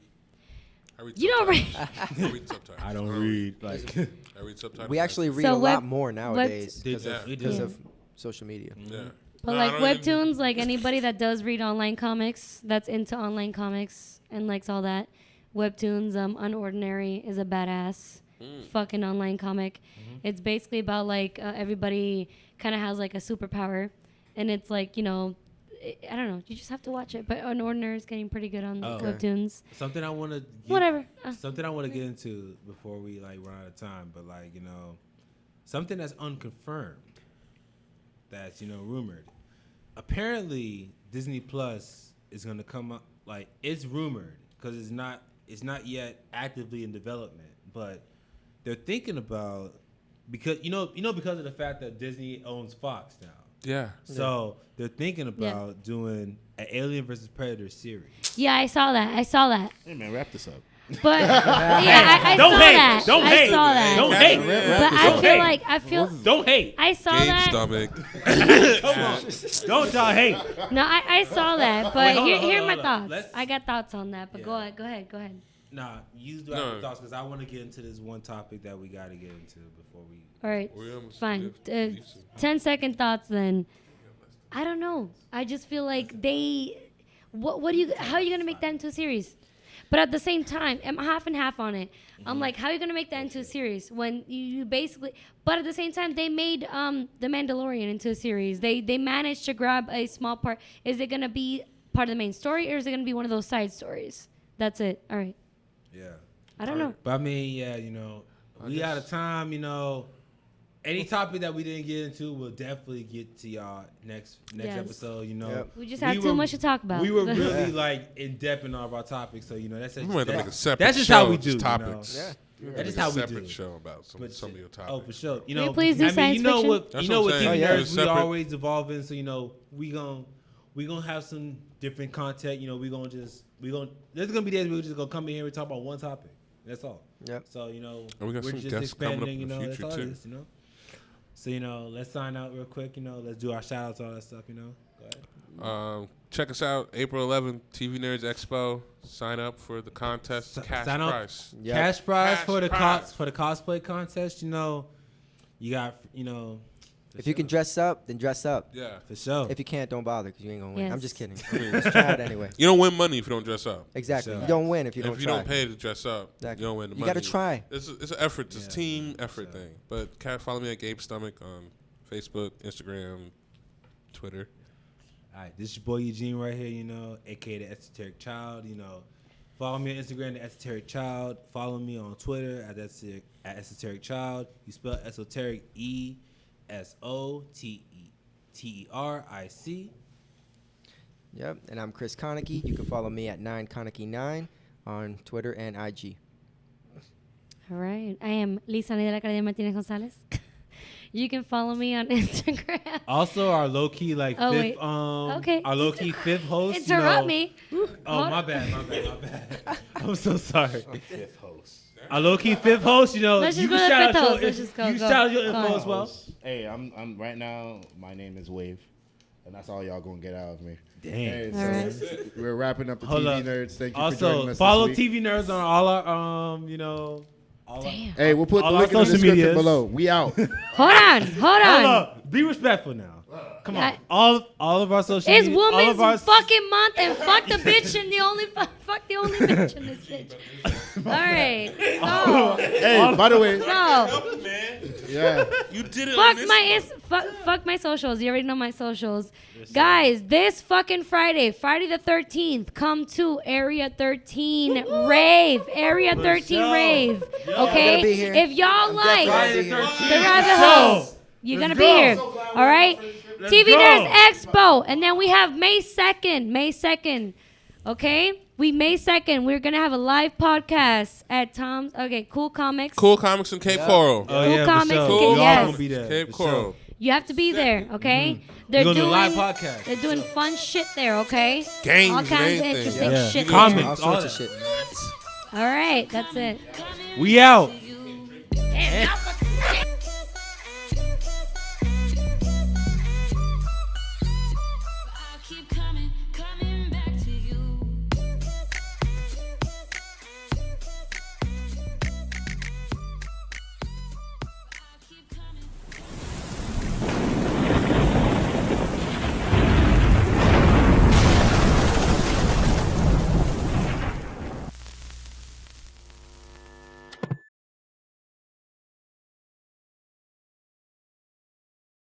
I read You don't read. subtitles. I read subtitles. I don't read like. I read subtitles. We actually read So a web- lot more nowadays because Yeah. We of, do. social media. Yeah. But No, like I don't even- webtoons, like anybody that does read online comics, that's into online comics and likes all that. Webtoons, Unordinary is a badass fucking online comic. It's basically about like everybody kind of has like a superpower, and it's like I don't know. You just have to watch it. But Unordinary is getting pretty good on Okay. webtoons. Something I want to Whatever. Something I want to get into before we run out of time, but something that's unconfirmed, that's rumored. Apparently, Disney Plus is gonna come up. Like it's rumored because it's not yet actively in development, but they're thinking about because because of the fact that Disney owns Fox now. Yeah. So they're thinking about doing an Alien versus Predator series. Yeah, I saw that. Hey man, wrap this up. But yeah, I Don't saw hate. that. Don't I hate. saw that. Don't hate. But I feel Don't hate. I saw Game that. stomach. Come on. Don't y'all hate. No, I saw that. But Wait, hold on, here are my hold on. thoughts. I got thoughts on that. But Yeah. go ahead. Nah, you do have thoughts because I want to get into this one topic that we got to get into before we. All right, We almost fine. did. 10-second thoughts then. I don't know. I just feel like how are you gonna make that into a series? But at the same time, I'm half and half on it. I'm like, how are you gonna make that into a series when you basically? But at the same time, they made The Mandalorian into a series. They managed to grab a small part. Is it gonna be part of the main story, or is it gonna be one of those side stories? That's it. All right. Yeah. I don't know. But I mean, yeah, we out of time. Any topic that we didn't get into, we'll definitely get to y'all next Yes. episode. Yep. We just had too much to talk about. We were really like in depth in all of our topics, so that's We might have to make a separate that's just show how we of do. just topics. Yeah. That's just Make a how we separate do. show about some of your topics. Oh, for sure. Can we please do I mean, science fiction? what That's what what I'm TV saying. nerds Yeah. we Separate- always evolving. So we gonna have some different content. There's gonna be days we're just gonna come in here and talk about one topic. That's all. Yep. So we got we're some just guests coming up expanding. in the That's future, all too. it is. So let's sign out real quick. Let's do our shout outs, all that stuff. Go ahead. Check us out April 11th, TV Nerds Expo. Sign up for the contest. Cash sign up. prize. Yep. Cash prize Cash for the prize. for the cosplay contest. You got for If you can sure. dress up, then dress up. Yeah. For sure. If you can't, don't bother because you ain't gonna win. I'm Yes. just kidding. Just try it anyway. You don't win money if you don't dress up. Exactly. Sure. You don't win if you And don't if you try. don't pay to dress up, Exactly. you don't win the You money. gotta try. It's an effort. It's a Yeah, team effort sure. thing. But follow me at Gabe Stomach on Facebook, Instagram, Twitter. All right, this is your boy Eugene right here, aka the Esoteric Child. Follow me on Instagram, the Esoteric Child. Follow me on Twitter at Esoteric Child. You spell esoteric ESOTERIC. Yep. And I'm Chris Konecki. You can follow me at 9Konecki9 on Twitter and IG. All right. I am Lisa Nidela Caridad Martinez Gonzalez. You can follow me on Instagram. Also, our low key Oh, fifth, wait. Okay. our low key fifth host. Interrupt me. Oh, Hold my on. bad. I'm so sorry. Fifth host. Our low key fifth host. Let's you just can go to shout fifth out host. your Let's just go. you Go. shout out your Go info on. as well. Hey, I'm right now. My name is Wave, and that's all y'all gonna get out of me. Damn. Hey, All so right. we're wrapping up the Hold TV up. Nerds. Thank you for Also, joining us follow this week. TV Nerds on all our all our, Damn. Hey, we'll put all the our link in the social description medias. below. We out. Hold on. Hold up. Be respectful now. Come on. All of our social It's media, all Women's of our fucking month, and fuck the bitch and the only fuck the only bitch in this bitch. All right. So, Hey, by the way, so yeah. You did it. fuck my socials. You already know my socials. Guys, this fucking Friday the 13th, come to Area 13 rave. Area 13 rave. Okay? be here. If y'all like definitely the gonna be here. rabbit holes, you're gonna be here. All right? TV Nerds Expo. And then we have May 2nd. Okay? May 2nd, we're gonna have a live podcast at Tom's. Okay, Cool Comics. Cool Comics in Cape Coral. Oh, Cool yeah, Comics, for sure. okay, We all yes. gonna be there. Cape for Coral. sure. You have to be there, okay? We're gonna do a doing live podcast. They're doing fun shit there, okay? Games All and kinds of anything. interesting Yeah. shit. Comics. there. All sorts of shit. All right, that's it. We out. Damn, y'all